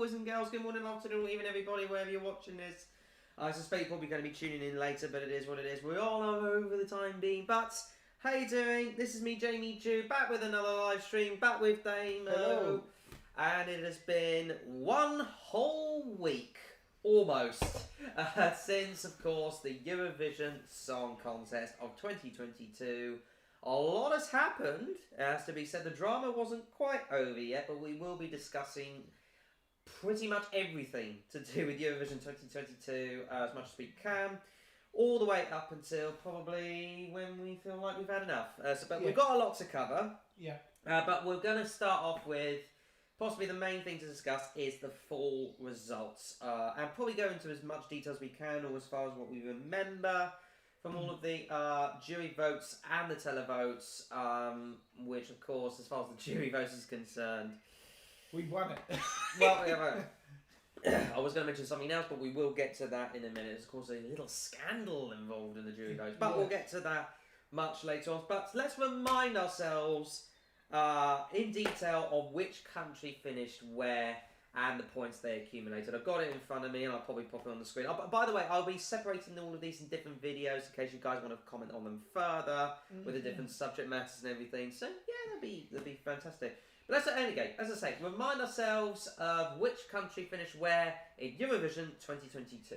boys and girls. Good morning, afternoon, even everybody, wherever you're watching this. I suspect you're probably going to be tuning in later, but it is what it is. We're all over the time being. But how you doing? This is me, Jamie Jew, back with another live stream, back with Damo. Hello. And it has been one whole week, almost, since, of course, the Eurovision Song Contest of 2022. A lot has happened, has to be said. The drama wasn't quite over yet, but we will be discussing pretty much everything to do with Eurovision 2022 as much as we can, all the way up until probably when we feel like we've had enough. But we've got a lot to cover. Yeah. But we're going to start off with possibly the main thing to discuss is the full results, and probably go into as much detail as we can, or as far as what we remember from all of the jury votes and the televotes, which, of course, as far as the jury votes is concerned, we won it. well, I was going to mention something else, but we will get to that in a minute. There's, of course, a little scandal involved in the jury votes, but we'll get to that much later on. But let's remind ourselves in detail of which country finished where and the points they accumulated. I've got it in front of me and I'll probably pop it on the screen. By the way, I'll be separating all of these in different videos in case you guys want to comment on them further with the different subject matters and everything. So yeah, that'd be fantastic. But anyway, as I say, remind ourselves of which country finished where in Eurovision 2022.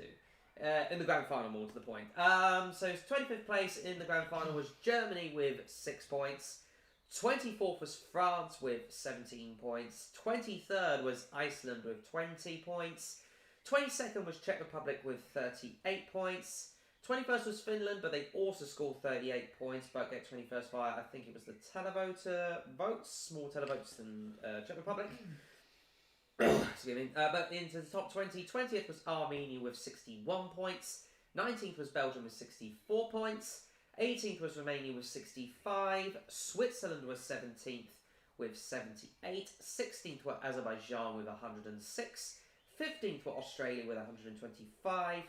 In the grand final, more to the point. So 25th place in the grand final was Germany with 6 points. 24th was France with 17 points. 23rd was Iceland with 20 points. 22nd was Czech Republic with 38 points. 21st was Finland, but they also scored 38 points, but get 21st via, I think it was the televoter votes, more televotes than Czech Republic. Excuse me. But into the top 20, 20th was Armenia with 61 points. 19th was Belgium with 64 points. 18th was Romania with 65, Switzerland was 17th with 78, 16th were Azerbaijan with 106, 15th were Australia with 125,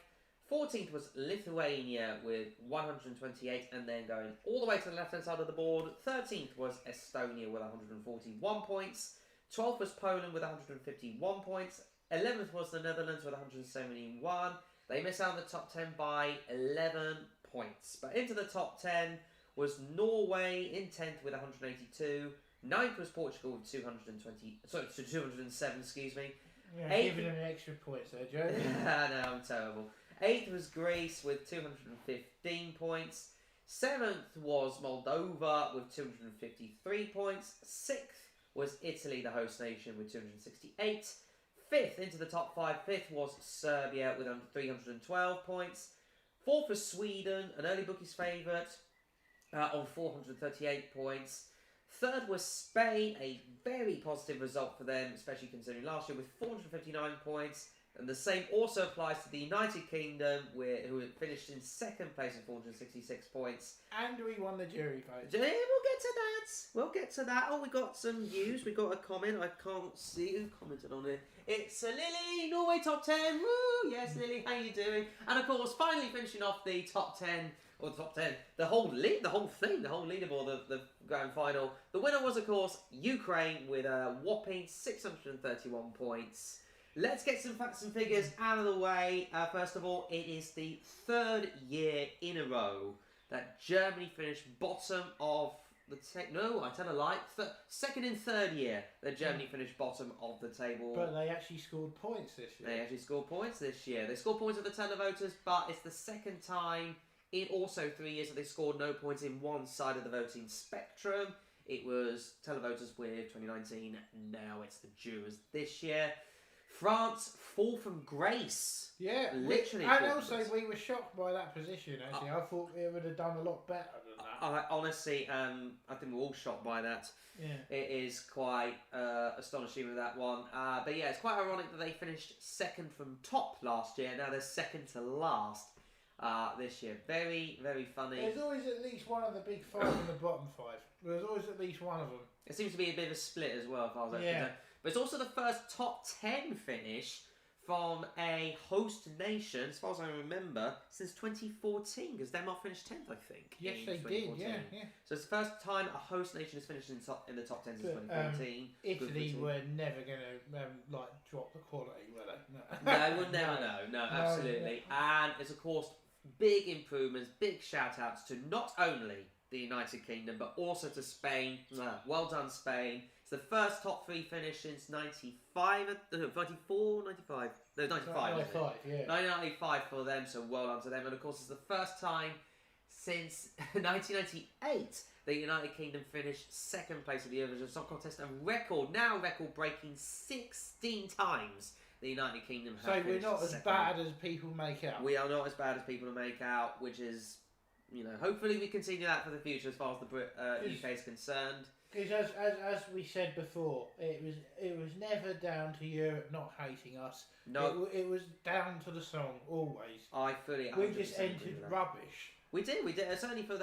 14th was Lithuania with 128, and then going all the way to the left-hand side of the board, 13th was Estonia with 141 points, 12th was Poland with 151 points, 11th was the Netherlands with 171, they missed out on the top 10 by 11 points. But into the top 10 was Norway in 10th with 182. 9th was Portugal with 207, excuse me. Yeah, giving them extra points there, Joe. No, I'm terrible. 8th was Greece with 215 points. 7th was Moldova with 253 points. 6th was Italy, the host nation, with 268. 5th into the top 5. 5th was Serbia with 312 points. 4th was Sweden, an early bookies favourite, on 438 points. 3rd was Spain, a very positive result for them, especially considering last year, with 459 points. And the same also applies to the United Kingdom, who finished in 2nd place with 466 points. And we won the jury vote. Yeah, we'll get to that. Oh, we got some news. We got a comment. I can't see who commented on it. It's Lily, Norway top 10. Woo! Yes, Lily, how you doing? And of course, finally finishing off the top 10, or the top 10, the whole leaderboard, the grand final. The winner was, of course, Ukraine with a whopping 631 points. Let's get some facts and figures out of the way. First of all, it is the 3rd year in a row that Germany finished bottom of the table. No, I tell a lie. Second and third year that Germany finished bottom of the table. But they actually scored points this year. They actually scored points this year. They scored points at the televoters, but it's the second time in also 3 years that they scored no points in one side of the voting spectrum. It was televoters with 2019, now it's the jurors this year. France fall from grace. Yeah, literally. And also, we were shocked by that position. Actually, I thought it would have done a lot better than that. Honestly, I think we're all shocked by that. Yeah, it is quite astonishing with that one. But yeah, it's quite ironic that they finished 2nd from top last year. Now they're 2nd to last this year. Very, very funny. There's always at least one of the big 5 and the bottom 5. There's always at least one of them. It seems to be a bit of a split as well, if I was concerned. But it's also the first top 10 finish from a host nation, as far as I remember, since 2014, because Denmark finished 10th, I think. Yes, in they did. 2014. Yeah. So it's the first time a host nation has finished in the top 10 since 2014. Italy were never going to drop the quality, were they? No, we'll never know. No, absolutely. And it's, of course, big improvements, big shout-outs to not only the United Kingdom, but also to Spain. Well done, Spain. It's the first top 3 finish since 95, 94, 95? No, 95, 95, yeah. 1995 for them, so well done to them. And, of course, it's the first time since 1998 the United Kingdom finished second place at the Eurovision Song Contest, and record-breaking 16 times the United Kingdom have So we're not as second. bad as people make out. We are not as bad as people make out, which is, hopefully we continue that for the future as far as the UK is concerned. Because as we said before, it was never down to Europe not hating us. No, it was down to the song always. I fully. We just entered rubbish. We did. Certainly for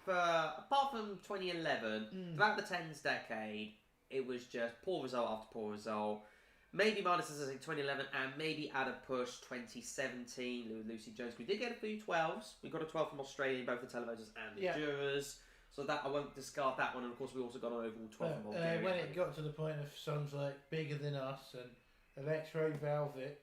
apart from 2011, throughout the tens decade, it was just poor result after poor result. Maybe minus as I say 2011, and maybe at a push 2017 with Lucy Jones. We did get a few 12s. We got a 12 from Australia, both the televisors and the jurors. So that I won't discard that one. And of course, we also got an overall 12 from Bulgaria. When it got to the point of songs like "Bigger Than Us" and "Electro Velvet,"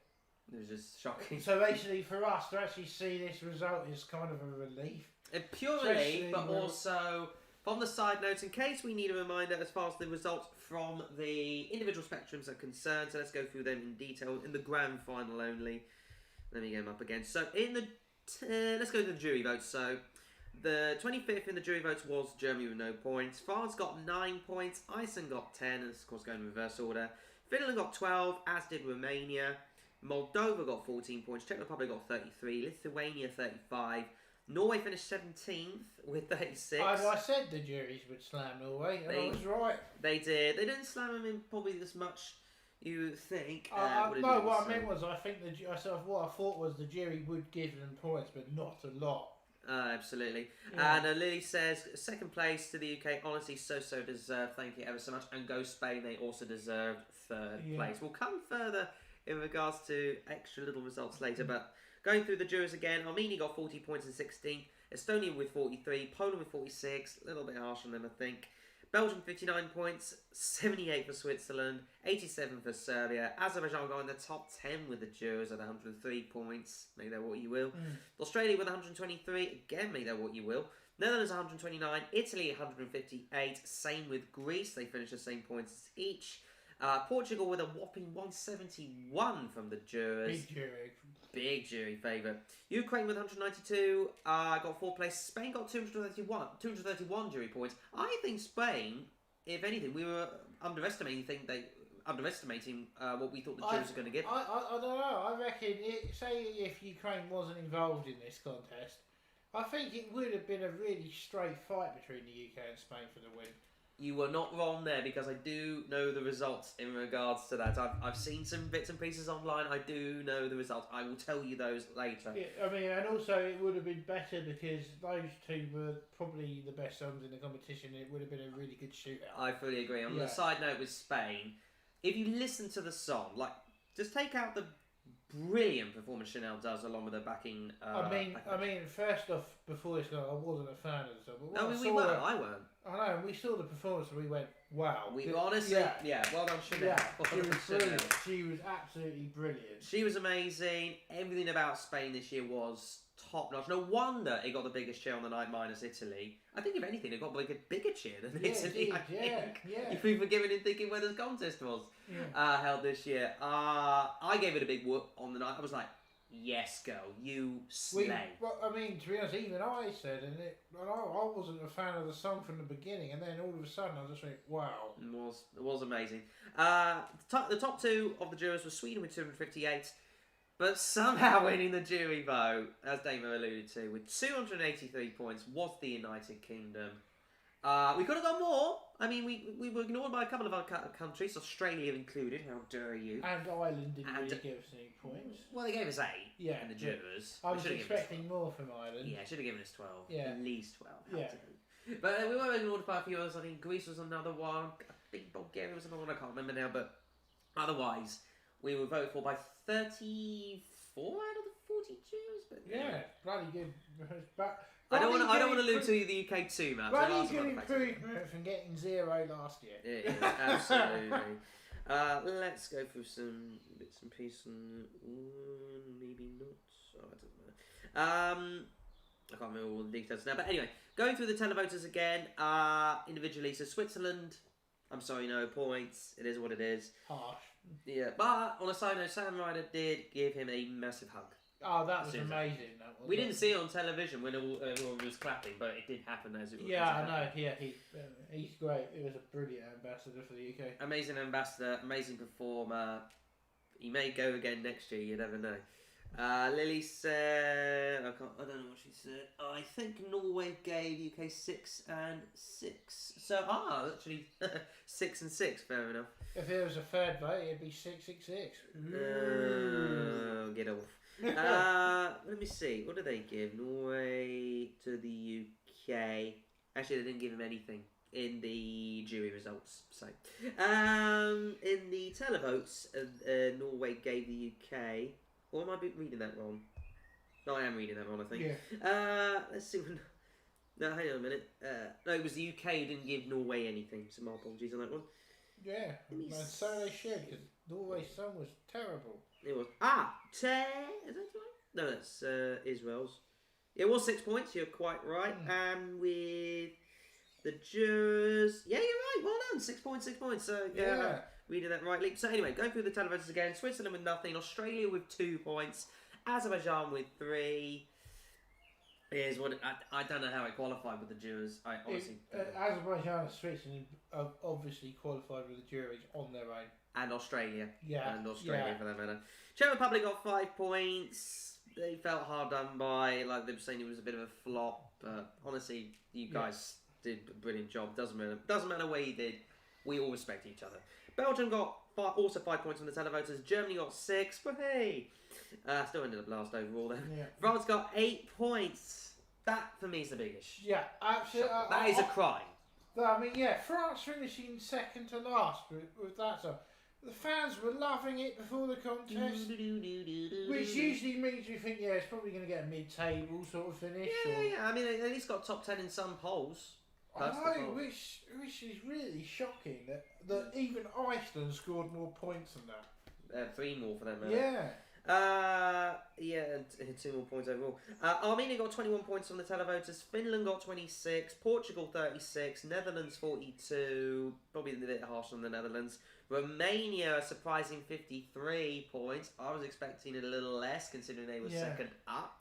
it was just shocking. So basically, for us to actually see this result is kind of a relief. Purely, but also from the side notes, in case we need a reminder as far as the results from the individual spectrums are concerned. So let's go through them in detail in the grand final only. Let me get them up again. So in the let's go to the jury votes. So the 25th in the jury votes was Germany with no points. France got 9 points. Iceland got 10, and of course going in reverse order. Finland got 12, as did Romania. Moldova got 14 points. Czech Republic got 33. Lithuania 35. Norway finished 17th with 36. I said the juries would slam Norway, and I was right. They did. They didn't slam them in probably as much you think. No, what I meant was I think what I thought was the jury would give them points, but not a lot. Absolutely. Yeah. And Lily says, second place to the UK, honestly, so deserved. Thank you ever so much. And go Spain, they also deserved third place. We'll come further in regards to extra little results later, but going through the jurors again, Armenia got 40 points in 16th, Estonia with 43, Poland with 46, a little bit harsh on them I think, Belgium 59 points, 78 for Switzerland, 87 for Serbia, Azerbaijan got in the top 10 with the jurors at 103 points, make that what you will, Australia with 123, again make that what you will, Netherlands 129, Italy 158, same with Greece, they finished the same points as each. Portugal with a whopping 171 from the jurors. Big jury favourite. Ukraine with 192 got 4th place. Spain got 231 jury points. I think Spain, if anything, we were underestimating what we thought the jurors were going to give. I don't know. I reckon, say if Ukraine wasn't involved in this contest, I think it would have been a really straight fight between the UK and Spain for the win. You were not wrong there, because I do know the results in regards to that. I've seen some bits and pieces online. I do know the results. I will tell you those later. Yeah, I mean, and also it would have been better because those two were probably the best songs in the competition. It would have been a really good shootout. I fully agree. On the side note with Spain, if you listen to the song, just take out the brilliant performance Chanel does along with her backing. I mean, first off, before this guy, I wasn't a fan of the song. But I weren't. I know, we saw the performance and we went, wow. We honestly, well done Chanel. She was brilliant. She was absolutely brilliant. She was amazing. Everything about Spain this year was top notch. No wonder it got the biggest cheer on the night minus Italy. I think if anything, it got a bigger cheer than Italy. If we were given in thinking where the contest was held this year. I gave it a big whoop on the night. I was like, yes, girl, you slay. I mean, to be honest, even I said, I wasn't a fan of the song from the beginning, and then all of a sudden I just went, wow. It was amazing. The top two of the jurors were Sweden with 258, but somehow winning the jury vote, as Damo alluded to, with 283 points, was the United Kingdom. We could have done more. I mean, we were ignored by a couple of other countries, Australia included. How dare you? And Ireland didn't really give us any points. Well, they gave us 8 in the jurors. I was expecting more from Ireland. Yeah, should have given us 12. Yeah. At least 12. But we were ignored by a few others. I think Greece was another one. I think Bulgaria was another one. I can't remember now. But otherwise, we were voted for by 34 out of the 40 Jews. But Yeah, bloody good. But I don't want to lose to the UK too much. bloody good improvement from getting 0 last year. Yeah, absolutely. Let's go through some bits and pieces. Maybe not. Oh, it doesn't matter. I can't remember all the details now. But anyway, going through the televoters again, individually. So Switzerland, I'm sorry, no points. It is what it is. Harsh. Yeah, but on a side note, Sam Ryder did give him a massive hug. Oh, that was amazing. That was we didn't see it on television when everyone was clapping, but it did happen as it was. Yeah, I know. Yeah, he's great. He was a brilliant ambassador for the UK. Amazing ambassador, amazing performer. He may go again next year. You never know. Lily said, I don't know what she said. I think Norway gave UK 6 and 6. So, actually 6 and 6. Fair enough. If there was a third vote, it'd be 666. Get off. Let me see. What did they give? Norway to the UK. Actually, they didn't give him anything in the jury results. So, in the televotes, Norway gave the UK. Or am I reading that wrong? No, I am reading that wrong, I think. Yeah. Let's see. No, hang on a minute. No, it was the UK who didn't give Norway anything, so my apologies on that one. Yeah, and so they should, because Norway's song was terrible. It was. Is that right? No, that's Israel's. It was 6 points, you're quite right. And with the jurors. Yeah, you're right, well done. 6 points, 6 points. So, yeah. Reading that rightly. So anyway, going through the televoters again. Switzerland with nothing. Australia with 2 points. Azerbaijan with 3. Here's what I don't know how it qualified with the jurors. I honestly. Azerbaijan and Switzerland have obviously qualified with the juries on their own. And Australia. Yeah. And Australia for that matter. Czech Republic got 5 points. They felt hard done by. Like they were saying, it was a bit of a flop. But honestly, you guys did a brilliant job. Doesn't matter where you did. We all respect each other. Belgium got also 5 points on the televoters. Germany got 6, but hey, still ended up last overall then. Yeah. France got 8 points. That for me is the biggest. Yeah, absolutely. That is a crime. I mean, yeah, France finishing second to last with that. So the fans were loving it before the contest, which usually means you think, it's probably going to get a mid-table sort of finish. Yeah. I mean, at least got top 10 in some polls. I know, which is really shocking that even Iceland scored more points than that. 3 more for them. And 2 more points overall. Armenia got 21 points on the televoters. Finland got 26. Portugal 36. Netherlands 42. Probably a bit harsh on the Netherlands. Romania a surprising 53 points. I was expecting a little less considering they were second up.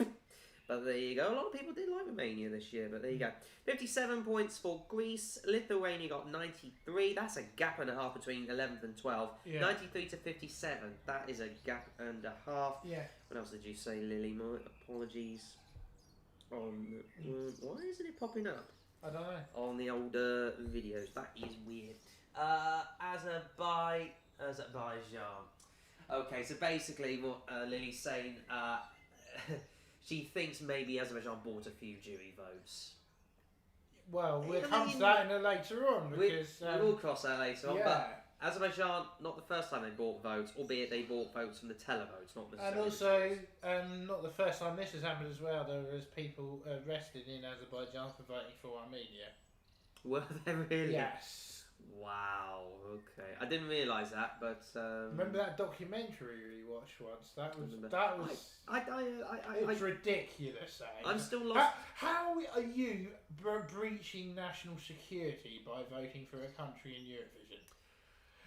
But there you go. A lot of people did like Romania this year, but there you go. 57 points for Greece. Lithuania got 93. That's a gap and a half between 11th and 12th. Yeah. 93 to 57. That is a gap and a half. Yeah. What else did you say, Lily? My apologies. Why isn't it popping up? I don't know. On the older videos. That is weird. Azerbaijan. Okay, so basically what Lily's saying... she thinks maybe Azerbaijan bought a few jury votes. Well, we'll come to that later on. Because, we'll cross that later on. But Azerbaijan, not the first time they bought votes, albeit they bought votes from the televotes, not necessarily. And also, not the first time this has happened as well. There was people arrested in Azerbaijan for voting for Armenia. Were there really? Yes. Wow. Okay, I didn't realise that, but remember that documentary we watched once? It's ridiculous. I'm still lost. How are you breaching national security by voting for a country in Eurovision?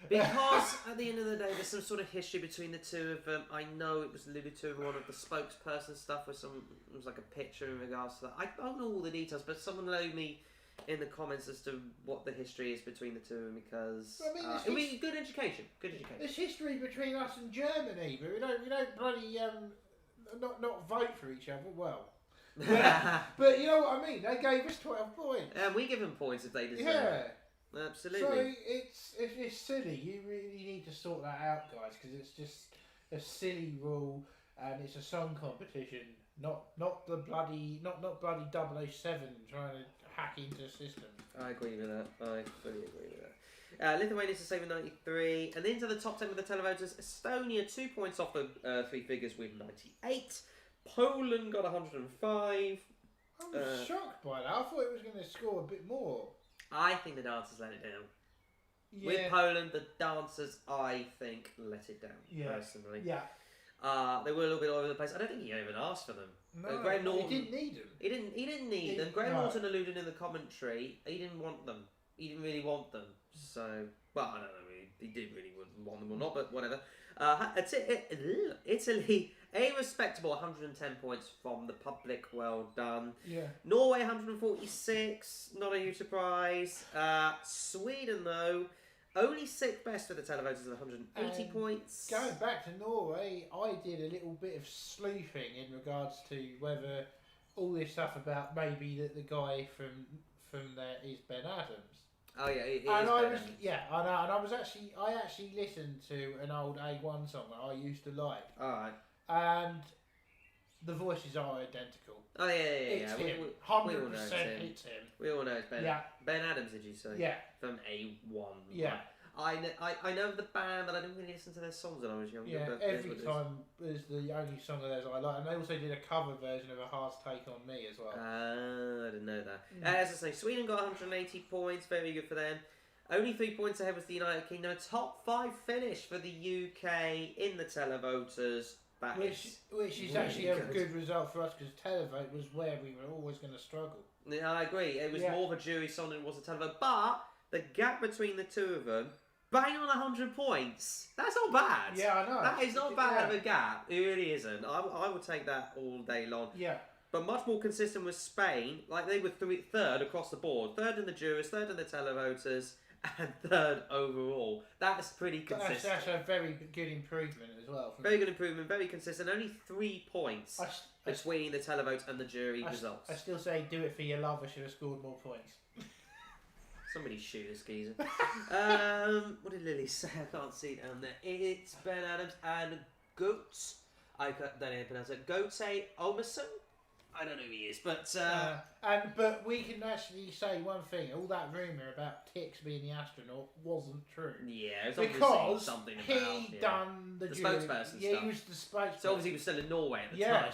Because at the end of the day, there's some sort of history between the two of them. I know it was alluded to in one of the spokesperson stuff, it was like a picture in regards to that. I don't know all the details, but someone know me in the comments as to what the history is between the two of them, because it'll be good education. There's history between us and Germany, but we don't bloody not vote for each other. Well, but you know what I mean. They gave us 12 points, and we give them points if they deserve it. Absolutely. So it's silly. You really need to sort that out, guys, because it's just a silly rule, and it's a song competition, not bloody 007 trying to hack into a system. I agree with that. I fully agree with that. Lithuania to save with 93. And into the top 10 with the televoters, Estonia 2 points off the three figures with 98. Poland got 105. I was shocked by that. I thought it was going to score a bit more. I think the dancers let it down. Yeah. With Poland, the dancers, I think, let it down, personally. Yeah. They were a little bit all over the place. I don't think he even asked for them. No, Graham Norton, he didn't need them. He didn't need them. Graham Norton alluded in the commentary, he didn't want them. He didn't really want them. So, well, I don't know. He did really want them or not, but whatever. Italy, a respectable 110 points from the public. Well done. Yeah. Norway 146, not a huge surprise. Sweden though, only sixth best for the televoters with 180 points. Going back to Norway, I did a little bit of sleuthing in regards to whether all this stuff about maybe that the guy from there is Ben Adams. Oh yeah, it and is I Ben was Adams. yeah, I know, and I actually listened to an old A1 song that I used to like. Alright. And the voices are identical. Oh yeah. It's him. 100% it's him. We all know it's Ben. Yeah. Ben Adams, did you say? Yeah. From A1. Yeah. I know the band, but I didn't really listen to their songs when I was younger. Yeah, but Every Time is the only song of theirs I like. And they also did a cover version of A Hard Take on Me as well. I didn't know that. As I say, Sweden got 180 points, very good for them. Only 3 points ahead was the United Kingdom. A top 5 finish for the UK in the televoters. Which is really actually a good result for us because televote was where we were always going to struggle. Yeah, I agree. It was more of a jury song than it was a televote. But the gap between the two of them, bang on 100 points. That's not bad. Yeah, I know. That is not bad of a gap. It really isn't. I would take that all day long. Yeah. But much more consistent was Spain. Like they were third across the board. Third in the jurors, third in the televoters, and third overall. That's pretty consistent. That's a very good improvement as well. Very good improvement, very consistent. Only 3 points between the televote and the jury results. I still say do it for your love. I should have scored more points. Somebody shoot a skeezer. What did Lily say? I can't see it down there. It's Ben Adams and Goetz. I don't know how to pronounce it. Goetze Omerson? I don't know who he is, but... but we can actually say one thing. All that rumour about Tix being the astronaut wasn't true. Yeah, it was because something about... he done the spokesperson stuff. Yeah, he was the spokesperson. So obviously he was still in Norway at the time.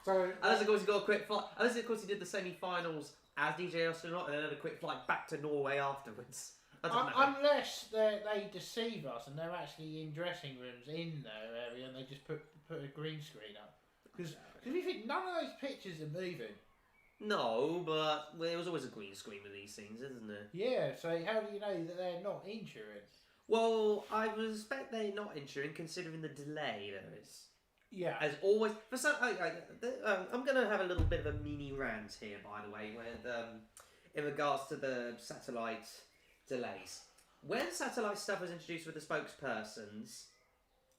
So, unless of course he got a quick flight. Unless of course he did the semi-finals as DJ astronaut and then had a quick flight back to Norway afterwards. I don't know. Unless they deceive us and they're actually in dressing rooms in their area and they just put a green screen up. Because we think none of those pictures are moving. No, but there was always a green screen with these things, isn't there? Yeah, so how do you know that they're not insuring? Well, I would expect they're not insuring considering the delay there is. Yeah. As always, for some, I'm going to have a little bit of a mini rant here, by the way, with in regards to the satellite delays. When satellite stuff was introduced with the spokespersons,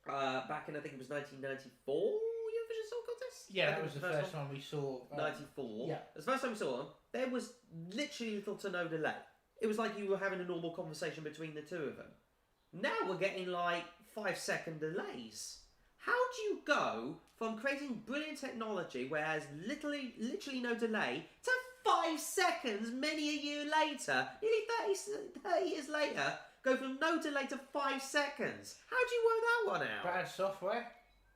back in I think it was 1994, Eurovision Song Contest. Yeah, that was the first time we saw. 94. Yeah, the first time we saw them, there was literally little to no delay. It was like you were having a normal conversation between the two of them. Now we're getting like 5-second delays. How do you go from creating brilliant technology where there's literally no delay to 5 seconds many a year later, nearly 30 years later, go from no delay to 5 seconds? How do you work that one out? bad software.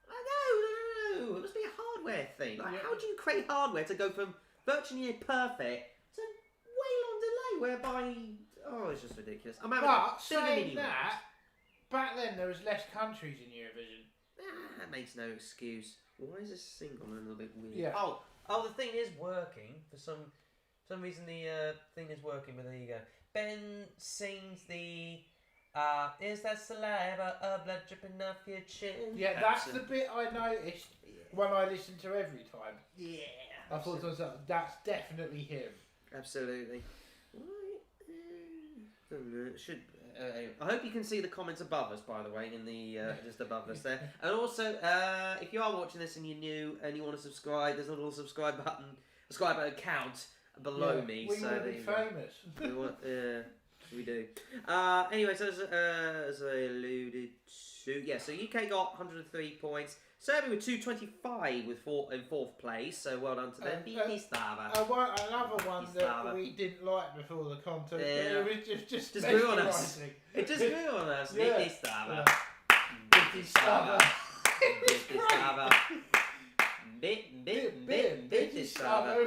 No. It must be a hardware thing. Like, how do you create hardware to go from virtually near perfect to way long delay whereby... Oh, it's just ridiculous. But saying that, back then there was less countries in Eurovision. That makes no excuse. Why is this thing going a little bit weird? Yeah. Oh, the thing is working. For some reason the thing is working, but there you go. Ben sings the... is that saliva of blood dripping off your chin? Yeah, that's the bit I noticed when I listened to every time. Yeah. I thought to myself, that's definitely him. Absolutely. I hope you can see the comments above us, by the way, in the just above us there. And also, if you are watching this and you're new and you want to subscribe, there's a little subscribe button count below me. We want to be famous. We do. Anyway, so as I alluded to, so UK got 103 points. Serbia with 225 in fourth place, so well done to them. Another one that we didn't like before the contest. Yeah. It was just grew on us. mesmerising. It just grew on us. Bratislava. Bratislava. It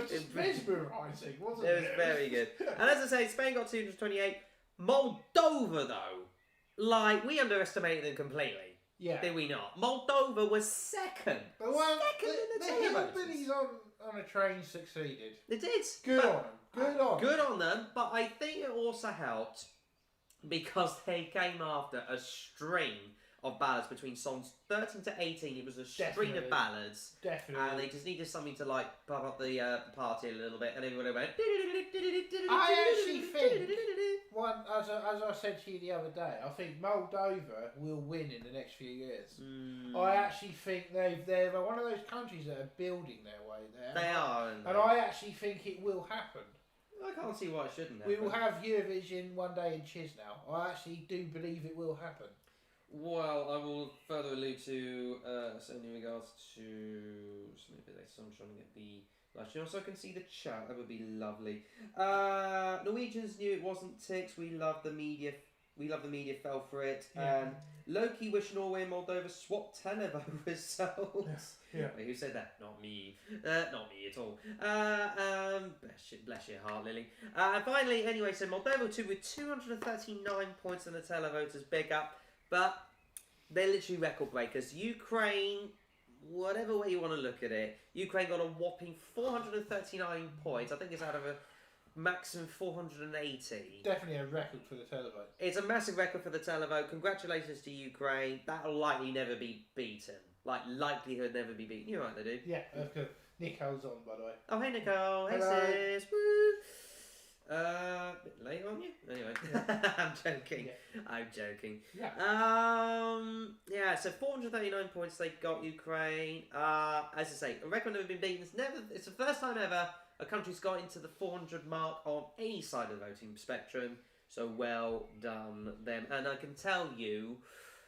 was just mesmerising, wasn't it? It was very good. And as I say, Spain got 228. Moldova, though, like, we underestimated them completely. Yeah. Did we not? Moldova was second. But well, second the in the hillbillies on a train succeeded. They did. Good on them. Good on them, but I think it also helped because they came after a string of ballads between songs 13 to 18. It was a string of ballads. Definitely. And they just needed something to, like, pump up the party a little bit, and everyone went... I actually think, as I said to you the other day, I think Moldova will win in the next few years. I actually think they're one of those countries that are building their way there. They are. And I actually think it will happen. I can't see why it shouldn't happen. We will have Eurovision one day in Chisinau. I actually do believe it will happen. Well, I will further allude to, so in regards to, so I'm trying to get the, actually, so I can see the chat, that would be lovely. Norwegians knew it wasn't ticks, we love the media fell for it, and Loki wish Norway and Moldova swapped Televo results. Yeah. Wait, who said that? Not me. Not me at all. Bless your heart, Lily. Finally, anyway, so Moldova 2 with 239 points in the televoters, big up. But they're literally record breakers. Ukraine, whatever way you want to look at it, Ukraine got a whopping 439 points. I think it's out of a maximum 480. Definitely a record for the televote. It's a massive record for the televote. Congratulations to Ukraine. That'll likely never be beaten. Like, likelihood never be beaten. You're right, they do. Yeah, that's good. Nico's on, by the way. Oh, hey, Nicole. Hey, hello. sis. Woo. Bit late, aren't you? Anyway, I'm joking. Yeah. I'm joking. Yeah. Yeah. So 439 points they got Ukraine. As I say, a record never been beaten. It's the first time ever a country's got into the 400 mark on any side of the voting spectrum. So well done them. And I can tell you,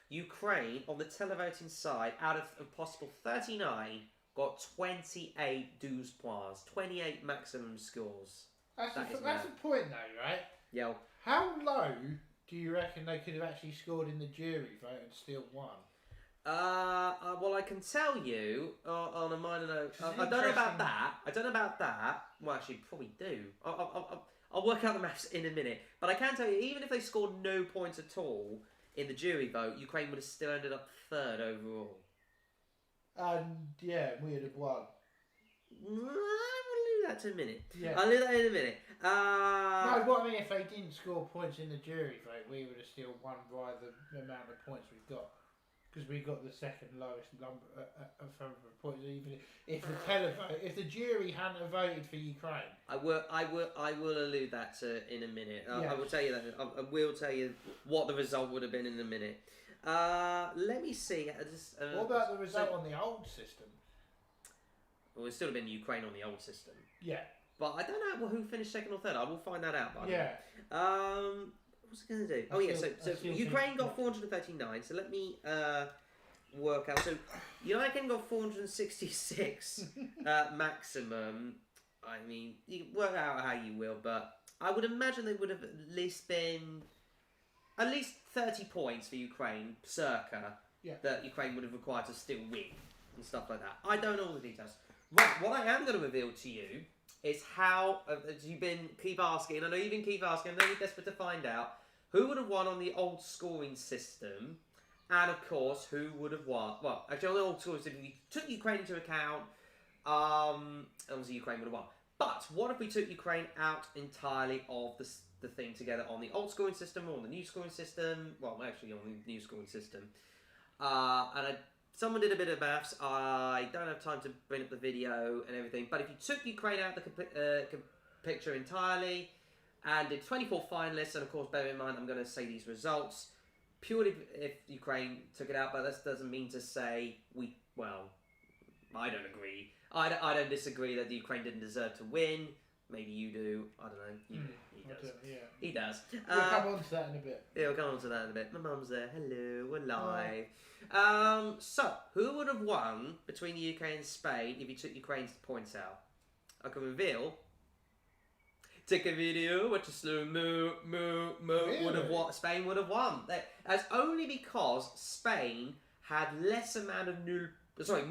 Ukraine on the televoting side, out of a possible 39, got 28 douze points, 28 maximum scores. That's a point though, right? Yeah. How low do you reckon they could have actually scored in the jury vote and still won? Well, I can tell you on a minor note. I don't know about that. Well, actually, probably do. I'll work out the maths in a minute. But I can tell you, even if they scored no points at all in the jury vote, Ukraine would have still ended up third overall. And yeah, we would have won. That to a minute. Yeah. I'll leave that in a minute. No, what I mean, if they didn't score points in the jury vote, we would have still won by the amount of points we've got, because we got the second lowest number of points. Even if the jury hadn't have voted for Ukraine, I will allude that to in a minute. Yeah. I will tell you that. I will tell you what the result would have been in a minute. Let me see. What about the result on the old system? Well, it still have been Ukraine on the old system. Yeah. But I don't know who finished second or third. I will find that out. But yeah. What's it going to do? Oh, yeah. So Ukraine got 439. So let me work out. So United Kingdom got 466 maximum. I mean, you can work out how you will, but I would imagine they would have at least been 30 points for Ukraine, circa, that Ukraine would have required to still win and stuff like that. I don't know all the details. Right, what I am going to reveal to you is how, as you've been keep asking, I know you've been keep asking, I know you're desperate to find out, who would have won on the old scoring system, and of course, who would have won, well, actually on the old scoring system, we took Ukraine into account, obviously Ukraine would have won. But what if we took Ukraine out entirely of the thing together on the old scoring system or on the new scoring system? Well, actually on the new scoring system. Someone did a bit of maths. I don't have time to bring up the video and everything. But if you took Ukraine out of the picture entirely and did 24 finalists, and of course, bear in mind, I'm going to say these results purely if Ukraine took it out. But that doesn't mean to say I don't agree. I don't disagree that the Ukraine didn't deserve to win. Maybe you do. I don't know. He does. He does. We'll come on to that in a bit. Yeah, we'll come on to that in a bit. My mum's there. Hello, we're live. So, who would have won between the UK and Spain if you took Ukraine's points out? I can reveal. Take a video, watch a slow mo. Really? Would have what? Spain would have won. That's only because Spain had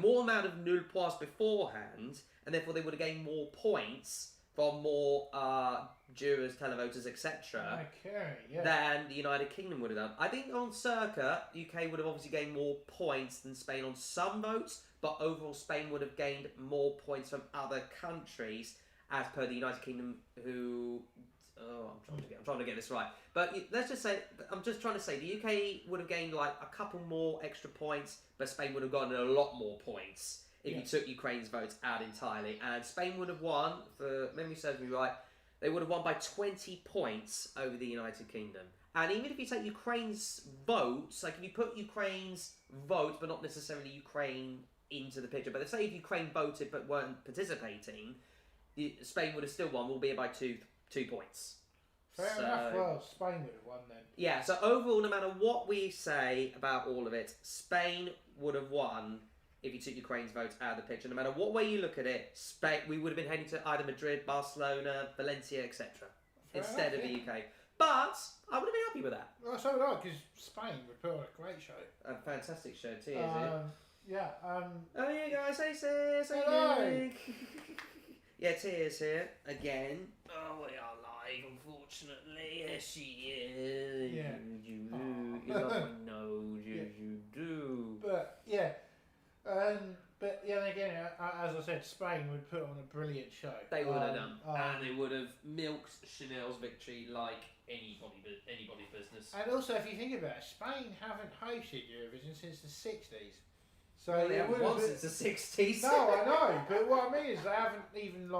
more amount of nul points beforehand, and therefore they would have gained more points from more jurors, televoters, etc. Okay, yeah. Than the United Kingdom would have done. I think on circa, UK would have obviously gained more points than Spain on some votes, but overall Spain would have gained more points from other countries, as per the United Kingdom, who... Oh, I'm trying to get this right. But let's just say... I'm just trying to say the UK would have gained like a couple more extra points, but Spain would have gotten a lot more points if you took Ukraine's votes out entirely. And Spain would have won, for memory serves me right, they would have won by 20 points over the United Kingdom. And even if you take Ukraine's votes, like if you put Ukraine's vote, but not necessarily Ukraine into the picture, but let's say if Ukraine voted but weren't participating... Spain would have still won, albeit by two points. Fair enough. Well, Spain would have won then. Yeah. So overall, no matter what we say about all of it, Spain would have won if you took Ukraine's votes out of the picture. No matter what way you look at it, Spain, we would have been heading to either Madrid, Barcelona, Valencia, etc. instead of the UK. But I would have been happy with that. Well, so would I, because Spain would put on a great show. A fantastic show too, is it? Yeah. Oh yeah, guys. Hey sis. Hello. Yeah, Tia's here again. Oh, we are live, unfortunately. Yes, she is. Yeah. You know, you do. But yeah, again, as I said, Spain would put on a brilliant show. They would have done, and they would have milked Chanel's victory like anybody's business. And also, if you think about it, Spain haven't hosted Eurovision since the 60s. So well, they haven't won since the 60s. No, I know, but what I mean is they haven't even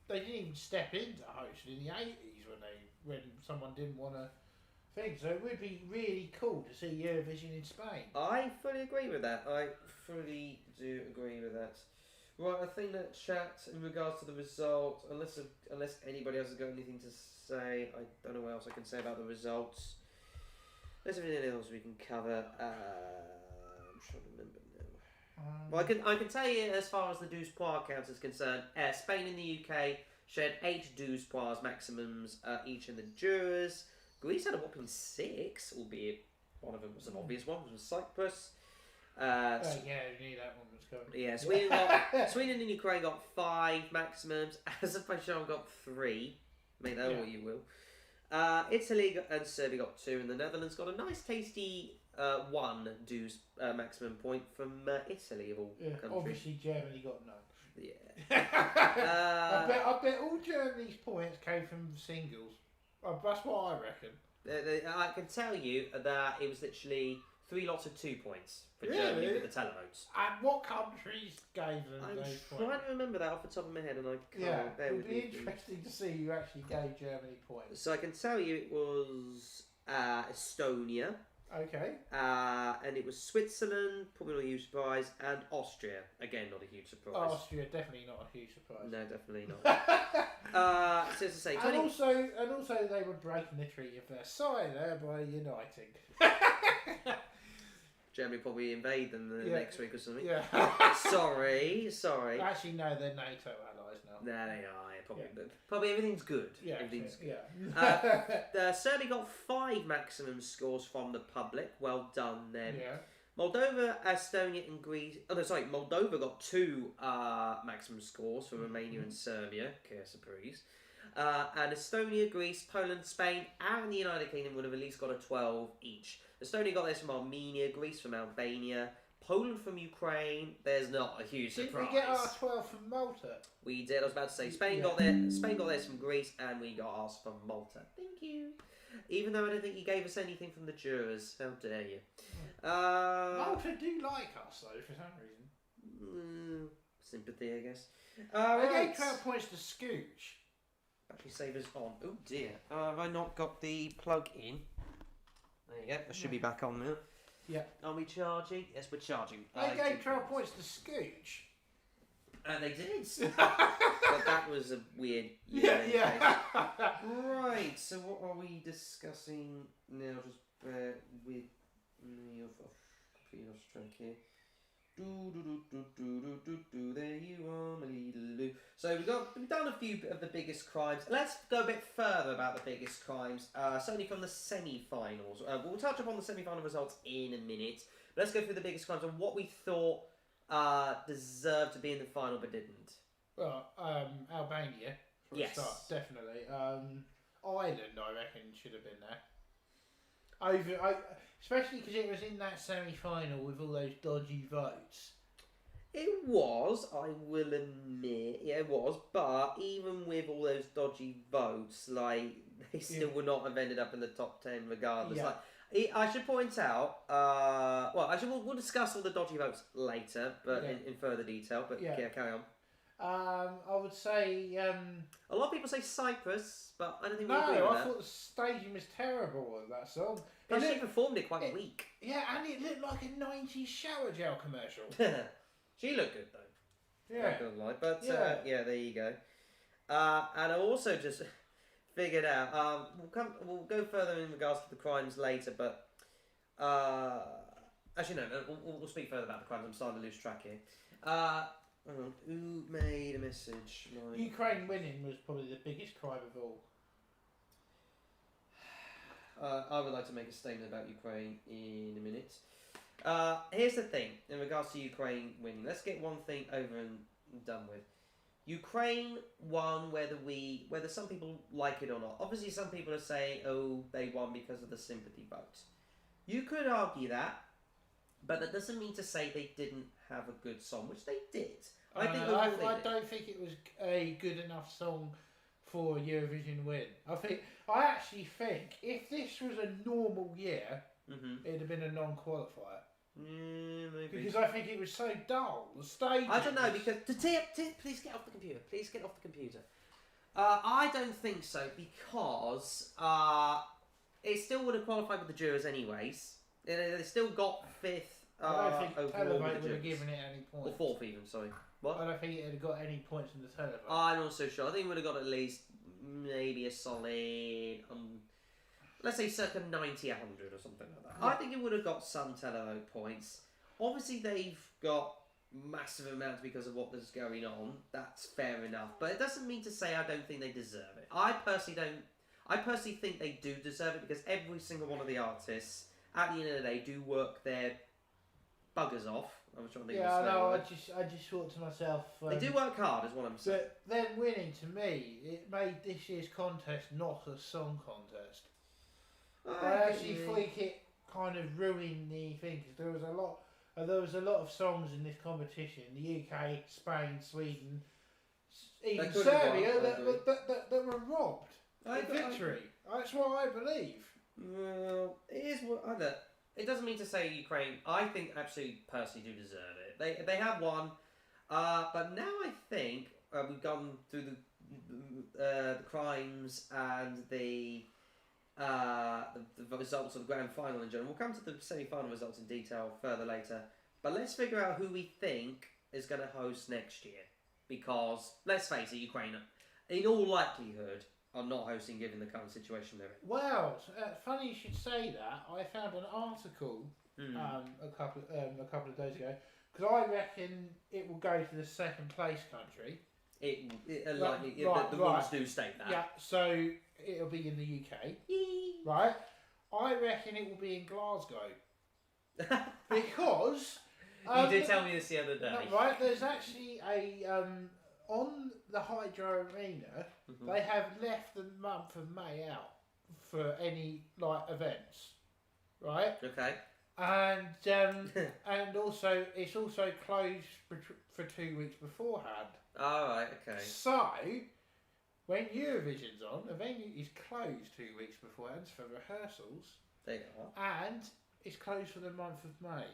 they didn't even step into hosting in the 80s when someone didn't want to think. So it would be really cool to see Eurovision in Spain. I fully agree with that. I fully do agree with that. Right, I think that chat in regards to the result, unless anybody else has got anything to say, I don't know what else I can say about the results. There's anything else we can cover. I'm trying to remember now. Well, I can tell you as far as the douze points count is concerned, Spain and the UK shared 8 douze points maximums each in the jurors. Greece had a whopping 6, albeit one of them was an obvious one, was Cyprus. Yeah, we knew that one was coming. Yeah, Sweden and Ukraine got 5 maximums. Azerbaijan got 3. Make that what you will. Italy and Serbia got 2, and the Netherlands got a nice, tasty 1 douze maximum point from Italy of all countries. Obviously, Germany got none. Yeah. I bet all Germany's points came from singles. That's what I reckon. I can tell you that it was literally 3 lots of 2 points for Germany with the televotes. And what countries gave them those points? I'm trying to remember that off the top of my head, and I can't. Yeah, it would be interesting to see who actually gave Germany points. So I can tell you it was Estonia. Okay. And it was Switzerland, probably not a huge surprise, and Austria. Again, not a huge surprise. Austria, definitely not a huge surprise. No, definitely not. So as I say, and also they were breaking the treaty of Versailles there by uniting. Germany probably invade them next week or something. Yeah. Sorry. Actually, no, they're NATO allies now. No, they are. Probably everything's good. Yeah, everything's good. Yeah. Serbia got 5 maximum scores from the public. Well done, then. Yeah. Moldova, Estonia, and Greece. Oh no, sorry. Moldova got 2 maximum scores from Romania and Serbia. Que surprise. And Estonia, Greece, Poland, Spain, and the United Kingdom would have at least got a 12 each. Estonia got this from Armenia, Greece from Albania, Poland from Ukraine. There's not a huge surprise. Did we get our 12 from Malta? We did. I was about to say Spain got theirs from Greece, and we got ours from Malta. Thank you. Even though I don't think you gave us anything from the jurors. How dare you? Malta do like us though for some reason. Sympathy, I guess. They gave 12 points to Scooch. Battery savers on. Oh dear. Have I not got the plug in? There you go. I should be back on now. Yeah. Are we charging? Yes, we're charging. They gave 12 points to Scooch. And they did. But that was a weird year. Yeah. Right, so what are we discussing now? Just bear with me. I've completely lost track here. There you are, my little Lou. So we've done a few of the biggest crimes. Let's go a bit further about the biggest crimes. Certainly from the semi-finals. We'll touch upon the semi-final results in a minute. But let's go through the biggest crimes and what we thought deserved to be in the final but didn't. Well, Albania for a start, definitely. Ireland, I reckon, should have been there. Especially because it was in that semi-final with all those dodgy votes. It was, I will admit, yeah, it was. But even with all those dodgy votes, like they still would not have ended up in the top 10 regardless. Yeah. Like, I should point out. We'll discuss all the dodgy votes later, but in further detail. But yeah, carry on. I would say. A lot of people say Cyprus, but I don't think we No, agree with I that. thoud the staging was terrible of that song. But she performed it quite weak. Yeah, and it looked like a 90s shower gel commercial. She looked good though. Yeah. Not gonna lie. But there you go. And I also just figured out. We'll go further in regards to the crimes later, but actually no. We'll speak further about the crimes. I'm starting to lose track here. Who made a message? Ukraine winning was probably the biggest crime of all. I would like to make a statement about Ukraine in a minute. Here's the thing in regards to Ukraine winning. Let's get one thing over and done with. Ukraine won whether some people like it or not. Obviously, some people are saying, "Oh, they won because of the sympathy vote." You could argue that, but that doesn't mean to say they didn't have a good song, which they did. I don't think it was a good enough song for a Eurovision win. I actually think if this was a normal year, it'd have been a non-qualifier. Maybe. Because I think it was so dull. The stage. I don't know because please get off the computer. Please get off the computer. I don't think so because it still would have qualified with the jurors anyways. They still got fifth. I don't think overall Televote would have given it any points. Or fourth even. Sorry. What? I don't think it had got any points in the Televote. I'm not so sure. I think it would have got at least maybe a solid, let's say circa 90, 100 or something like that. I think it would have got some televote points. Obviously, they've got massive amounts because of what was going on. That's fair enough. But it doesn't mean to say I don't think they deserve it. I personally don't. I personally think they do deserve it because every single one of the artists, at the end of the day, do work their buggers off. I was trying to think of a word. I just thought to myself. They do work hard, is what I'm saying. But them winning, to me, it made this year's contest not a song contest. I actually think it kind of ruined the thing because there was a lot of songs in this competition. The UK, Spain, Sweden, even Serbia that were robbed of victory. That's what I believe. Well, it is what I don't. It doesn't mean to say Ukraine. I think absolutely personally do deserve it. They have won, but now I think we've gone through the crimes and the results of the grand final in general. We'll come to the semi-final results in detail further later. But let's figure out who we think is going to host next year. Because, let's face it, Ukraine, in all likelihood, are not hosting given the current situation they're in. Well, funny you should say that. I found an article a couple of days ago. Because I reckon it will go to the second place country. The rules do state that. Yeah, so it'll be in the UK. Right? I reckon it will be in Glasgow. Because... you did tell me this the other day. Right, there's actually a... on the Hydro Arena, they have left the month of May out for any events, right? Okay. And and also it's also closed for 2 weeks beforehand. All right. Okay. So when Eurovision's on, the venue is closed 2 weeks beforehand for rehearsals. There you are. And it's closed for the month of May.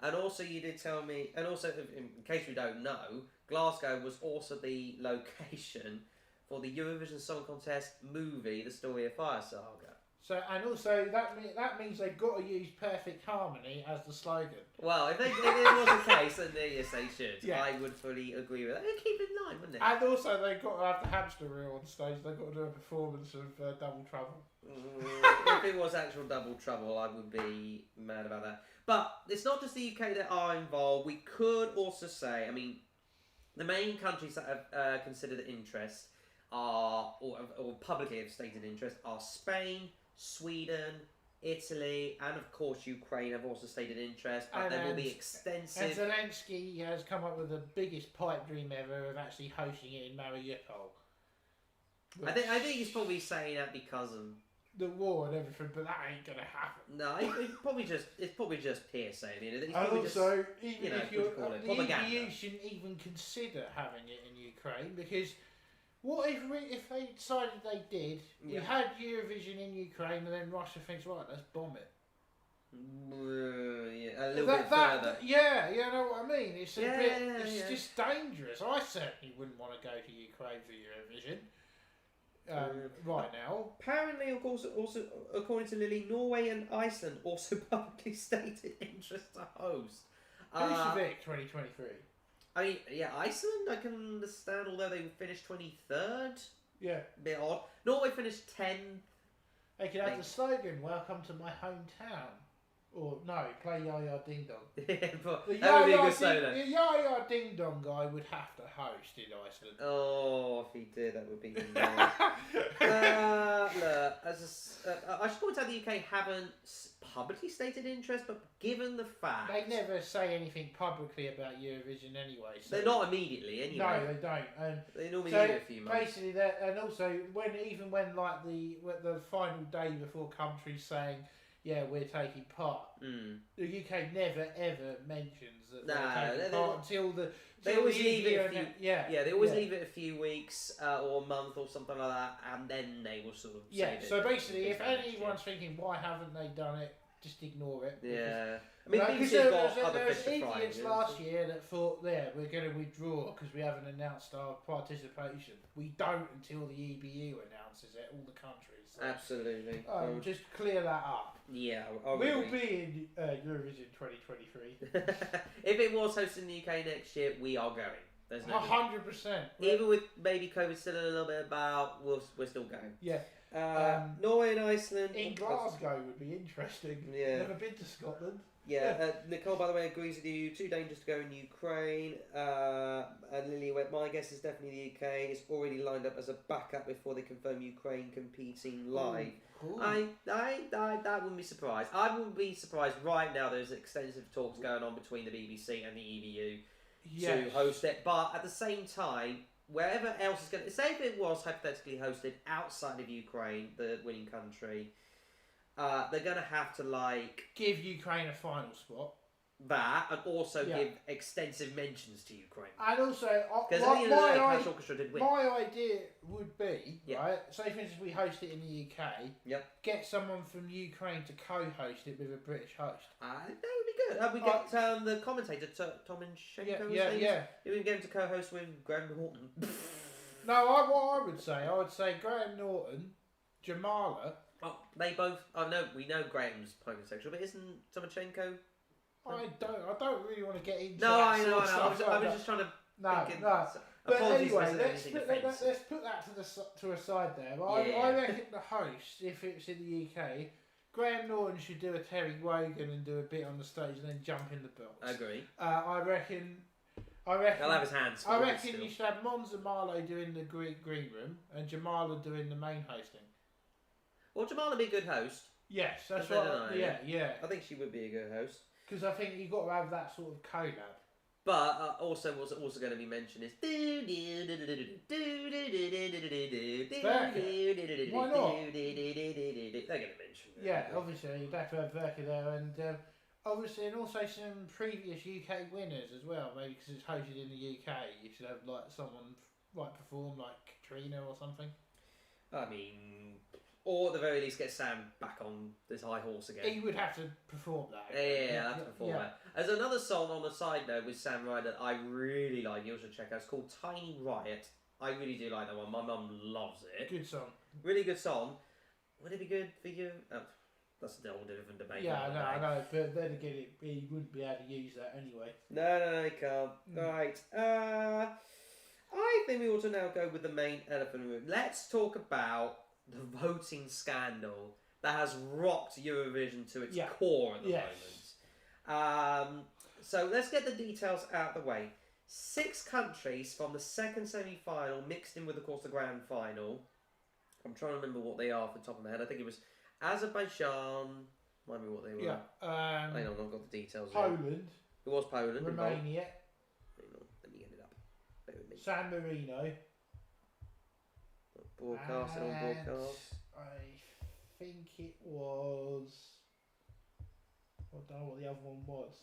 And also you did tell me, and also in case we don't know, Glasgow was also the location for the Eurovision Song Contest movie, The Story of Fire Saga. So and also that means they've got to use Perfect Harmony as the slogan. Well, if it was the case, then yes, they should. Yeah. I would fully agree with that. It'd keep in line, wouldn't it? And also they've got to have the hamster wheel on stage. They've got to do a performance of Double Trouble. If it was actual Double Trouble, I would be mad about that. But it's not just the UK that are involved. We could also say, I mean, the main countries that have considered interest are, or publicly have stated interest, are Spain, Sweden, Italy, and of course Ukraine have also stated interest. But there will be extensive. And Zelensky has come up with the biggest pipe dream ever of actually hosting it in Mariupol. I think he's probably saying that because of the war and everything, but that ain't gonna happen. No, it's probably just hearsay. You know, it's and also, just, even if you're the EU shouldn't even consider having it in Ukraine, because what if they decided they did? We had Eurovision in Ukraine, and then Russia thinks, right, let's bomb it. Yeah, a little bit further. Yeah, you know what I mean. It's it's just dangerous. I certainly wouldn't want to go to Ukraine for Eurovision. Right now. Apparently, of course, also according to Lily, Norway and Iceland also publicly stated interest to host. Reykjavik 2023. I mean, yeah, Iceland I can understand, although they finished 23rd. Yeah. Bit odd. Norway finished 10th. They could have the slogan, "Welcome to my hometown." Or no, play Ya Ya Ding Dong. But that would be a good solo. The Ya Ya Ding Dong guy would have to host in Iceland. Oh, if he did, that would be nice. Look, I should point out the UK haven't publicly stated interest, but given the fact they never say anything publicly about Eurovision anyway. So they're not immediately anyway. No, they don't. And they normally leave it a few months. Basically, and also when like the final day before countries saying, yeah, we're taking part. The UK never ever mentions that they're taking part until they always leave it a few. They always leave it a few weeks or a month or something like that, and then they will sort of. Yeah. So basically, if anyone's thinking why haven't they done it, just ignore it. Yeah. I mean, because there was idiots last year that thought, we're going to withdraw because we haven't announced our participation. We don't until the EBU announces it, all the countries. So, absolutely. Just clear that up. Yeah. We'll be in Eurovision 2023. If it was hosted in the UK next year, we are going. There's no 100%. Even with maybe COVID still a little bit about, we're still going. Yeah. Norway and Iceland. In Glasgow would be interesting. Yeah. Never been to Scotland. Yeah, Nicole, by the way, agrees with you. Too dangerous to go in Ukraine. And Lily went, my guess is definitely the UK. It's already lined up as a backup before they confirm Ukraine competing live. Cool. That wouldn't be surprised. I wouldn't be surprised right now. There's extensive talks going on between the BBC and the EBU to host it. But at the same time, wherever else is going to... Say if it was hypothetically hosted outside of Ukraine, the winning country... they're going to have to give Ukraine a final spot. That and also give extensive mentions to Ukraine. And also, because Orchestra did win. My idea would be right. Say for instance we host it in the UK. Yep. Get someone from Ukraine to co-host it with a British host. That would be good. We get the commentator Tomashenko. Yeah. We can get him to co-host with Graham Norton. No, what I would say Graham Norton, Jamala. Oh, they both. Oh no, we know Graham's homosexual, but isn't Tomachenko? I don't really want to get into. No, that I know. I was like just trying to. No. But anyway, let's put that to a side there. I reckon the host, if it's in the UK, Graham Norton should do a Terry Wogan and do a bit on the stage and then jump in the box. I agree. I reckon. He'll have his hands. I reckon you should have Monza Marlowe doing the green room and Jamala doing the main hosting. Well, Jamala would be a good host. Yes, that's right. Yeah. I think she would be a good host. Because I think you've got to have that sort of collab. But also, what's also going to be mentioned is. Why not? They're going to mention it. Yeah, obviously you'd have to have Verka there, and obviously, and also some previous UK winners as well. Maybe because it's hosted in the UK, you should have someone perform like Katrina or something. I mean. Or at the very least, get Sam back on this high horse again. He would have to perform that. Yeah, have to perform that. There's another song on the side note with Sam Ryder that I really like. You should check out. It's called Tiny Riot. I really do like that one. My mum loves it. Good song. Really good song. Would it be good for you? Oh, that's a whole different debate. Yeah, I know, but then again, he wouldn't be able to use that anyway. No, he can't. Right. I think we ought to now go with the main elephant in the room. Let's talk about the voting scandal that has rocked Eurovision to its core at the moment. So let's get the details out of the way. 6 countries from the second semi-final mixed in with, of course, the grand final. I'm trying to remember what they are off the top of my head. I think it was Azerbaijan. Remind me what they were. Yeah. Hang on, I've got the details. Poland. It was Poland. Romania. Hang on, let me get it up. Bear with me. San Marino. Broadcast and on broadcast. I think it was. I don't know what the other one was.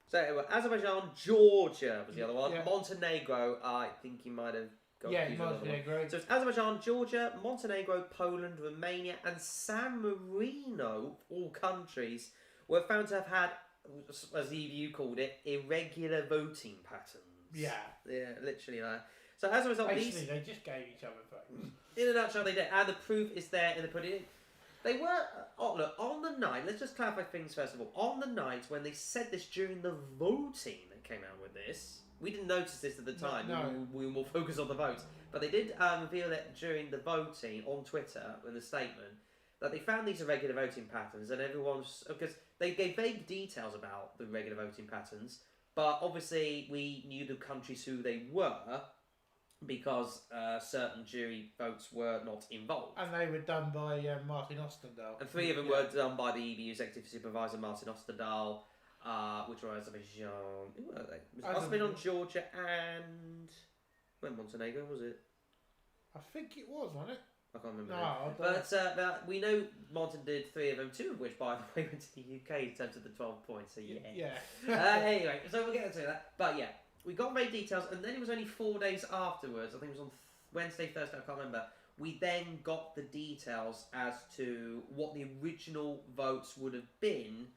So Azerbaijan, Georgia was the other one. Yeah. Montenegro, I think you might have got Montenegro. So it's Azerbaijan, Georgia, Montenegro, Poland, Romania, and San Marino, all countries, were found to have had, as the EU called it, irregular voting patterns. Yeah. Yeah, literally that. So as a result, basically, they just gave each other votes. In a nutshell, they did, and the proof is there in the pudding. They were, look, on the night, let's just clarify things first of all. On the night when they said this during the voting that came out with this, we didn't notice this at the time. No. We were more focused on the votes. But they did reveal it during the voting on Twitter in the statement that they found these irregular voting patterns, and everyone's, because they gave vague details about the irregular voting patterns, but obviously we knew the countries who they were, because certain jury votes were not involved. And they were done by Martin Ostendahl. And 3 of them were done by the EBU Executive Supervisor Martin Ostendahl, which were Azerbaijan. Who were they? It must have been on Georgia and... When Montenegro, was it? I think it was, wasn't it? I can't remember. No, but we know Martin did 3 of them, 2 of which, by the way, went to the UK in terms of the 12 points, so yeah. Anyway, so we'll get into that. But yeah. We got vague details, and then it was only 4 days afterwards, I think it was on Wednesday, Thursday, I can't remember, we then got the details as to what the original votes would have been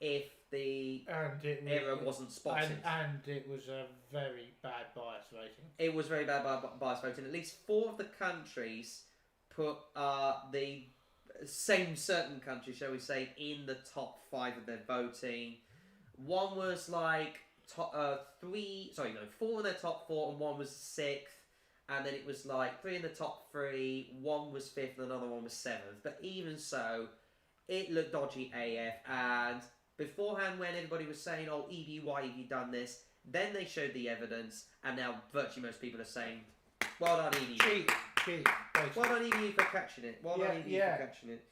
if the error wasn't spotted. And it was a very bad bias voting. It was very bad bias voting. At least 4 of the countries put the same certain countries, shall we say, in the top 5 of their voting. One was like... 4 in their top 4 and 1 was 6th, and then it was like 3 in the top 3, 1 was 5th and another one was 7th. But even so, it looked dodgy AF, and beforehand when everybody was saying, oh EBU, why have you done this, then they showed the evidence, and now virtually most people are saying, well done EBU. Cheat. Well done EBU for catching it. Well done EBU for catching it.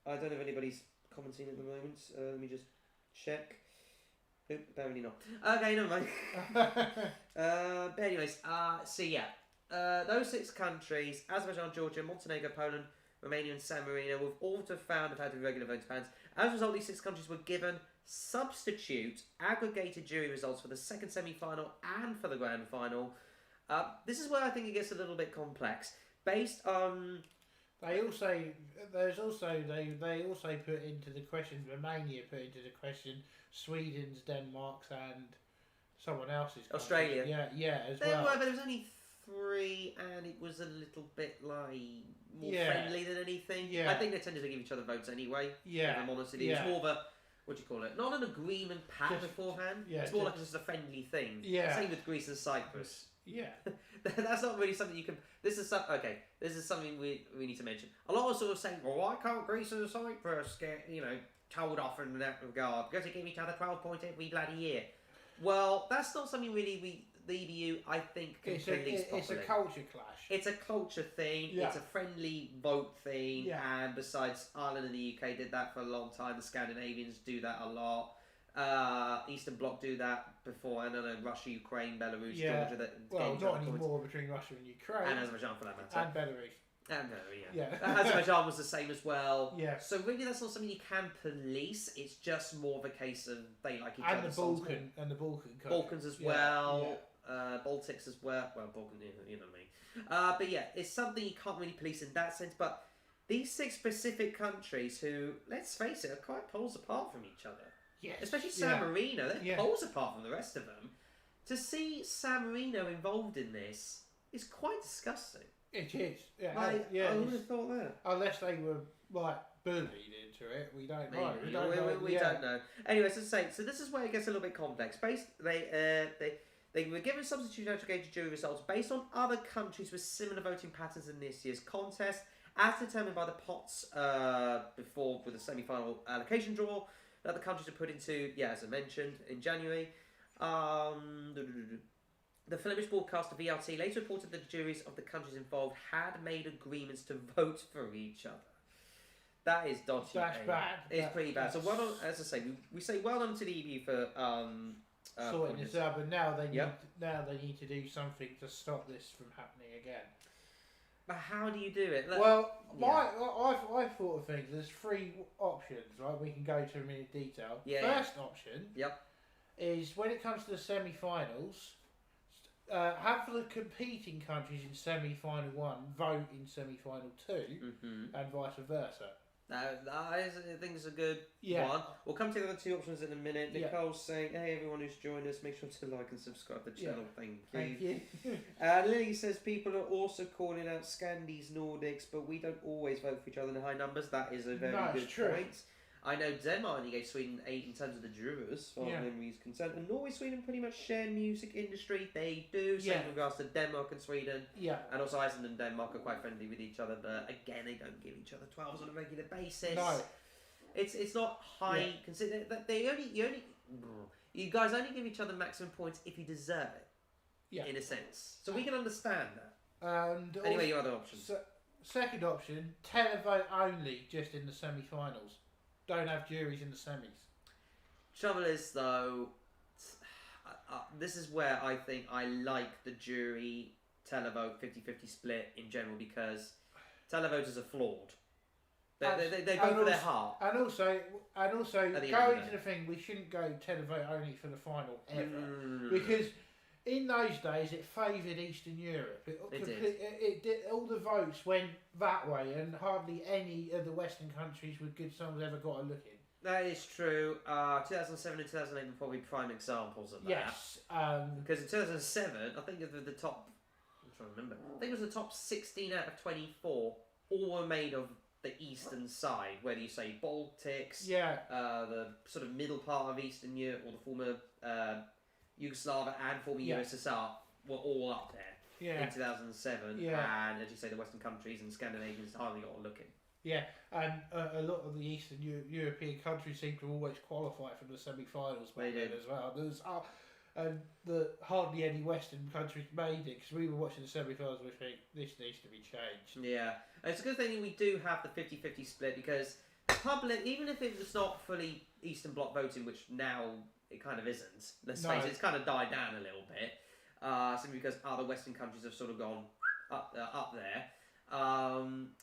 I don't know if anybody's commenting at the moment, let me just check. Apparently not. Okay, never mind. But anyways, so yeah, those 6 countries, Azerbaijan, Georgia, Montenegro, Poland, Romania and San Marino, we've all found have had irregular voting patterns. As a result, these 6 countries were given substitute aggregated jury results for the second semi-final and for the grand final. This is where I think it gets a little bit complex. Based on... They also put into the question, Romania put into the question, Sweden's, Denmark's and someone else's country. Australia. Yeah, as there well. Were, but there was only 3 and it was a little bit like more friendly than anything. Yeah. I think they tended to give each other votes anyway. Yeah. If I'm honest with you. It's more of a, what do you call it? Not an agreement pact beforehand. Yeah, it's more like just a friendly thing. Yeah. Same with Greece and Cyprus. Yeah. That's not really something you can... This is something we need to mention. A lot of sort of saying, well, why can't Greece and Cyprus get, told off in that regard? Because they give each other 12 points every bloody year. Well, that's not something really the EBU, I think, can police properly. It's a culture clash. It's a culture thing. Yeah. It's a friendly vote thing. Yeah. And besides, Ireland and the UK did that for a long time. The Scandinavians do that a lot. Eastern Bloc do that before. I don't know, Russia, Ukraine, Belarus, Georgia. Not anymore between Russia and Ukraine. And Azerbaijan for that matter. And Belarus. And Belarus, Azerbaijan was the same as well. Yeah. So really that's not something you can police. It's just more of a case of they like each other. And the Balkan countries. Balkans as well. Yeah. Baltics as well. Well, Balkan, you know what I mean. But yeah, it's something you can't really police in that sense. But these 6 specific countries who, let's face it, are quite poles apart from each other. Yes. Especially San Marino, they're poles apart from the rest of them. To see San Marino involved in this is quite disgusting. It is. Yeah, Like, yeah. I would have thought that. Unless they were like bullied into it, we don't know. Maybe. We We don't know. Anyway, so this is where it gets a little bit complex. They were given substitute aggregated jury results based on other countries with similar voting patterns in this year's contest, as determined by the pots before with the semi-final allocation draw that the countries are put into. Yeah, as I mentioned in January. The Flemish broadcaster VRT later reported that the juries of the countries involved had made agreements to vote for each other. That is dodgy. That's bad. It's pretty bad. So well done, as I say, we say well done to the EU for sorting this out, but now they need to do something to stop this from happening again. But how do you do it? I've thought of things. There's 3 options, right? We can go to them in detail. First option is when it comes to the semi-finals, have the competing countries in semi-final 1 vote in semi-final 2, and vice versa. I think it's a good one. We'll come to the other 2 options in a minute. Nicole's saying, hey, everyone who's joined us, make sure to like and subscribe to the channel. Thank you. Lily says, people are also calling out Scandies, Nordics, but we don't always vote for each other in high numbers. That is a very good point. I know Denmark only gave Sweden 8 in terms of the jurors, as far as memory is concerned. And Norway, Sweden pretty much share music industry. They do. Same with regards to Denmark and Sweden. And also Iceland and Denmark are quite friendly with each other. But again, they don't give each other 12s on a regular basis. No. It's not high. Consider that you guys only give each other maximum points if you deserve it. Yeah. In a sense. So we can understand that. And anyway, your other options. Second option, televote only just in the semi-finals. Don't have juries in the semis. Trouble is, though, this is where I think I like the jury televote 50-50 split in general, because televoters are flawed. They vote for their heart. And also going to the thing, we shouldn't go televote only for the final ever, because in those days it favoured Eastern Europe. It did. All the votes went that way, and hardly any of the Western countries with good songs ever got a look in. That is true. 2007 and 2008 were probably prime examples of that. Yes. Because in 2007, I think of the top... I'm trying to remember. I think it was the top 16 out of 24 all were made of the eastern side, whether you say Baltics, the sort of middle part of Eastern Europe, or the former Yugoslavia and former USSR were all up there in 2007. And as you say, the Western countries and Scandinavians hardly got a look in. Yeah, and a lot of the Eastern European countries seem to always qualify for the semi-finals back then as well. And hardly any Western countries made it, because we were watching the semi-finals and we think, this needs to be changed. Yeah, and it's a good thing we do have the 50-50 split, because public, even if it was not fully Eastern Bloc voting, which now it kind of isn't, let's face it, it's kind of died down a little bit, simply because other Western countries have sort of gone up there.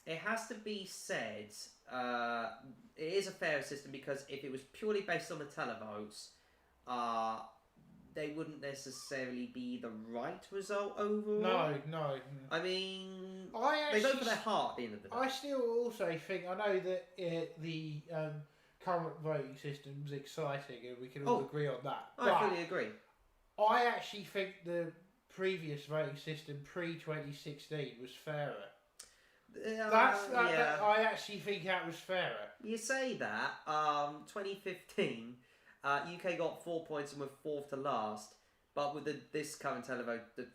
It has to be said, it is a fairer system, because if it was purely based on the televotes, they wouldn't necessarily be the right result overall. No. I mean, they vote for their heart at the end of the day. I still also think, I know that the current voting system's exciting, and we can all agree on that. I fully agree. I actually think the previous voting system, pre-2016, was fairer. I actually think that was fairer. You say that. 2015, UK got 4 points and were 4th to last. But with this current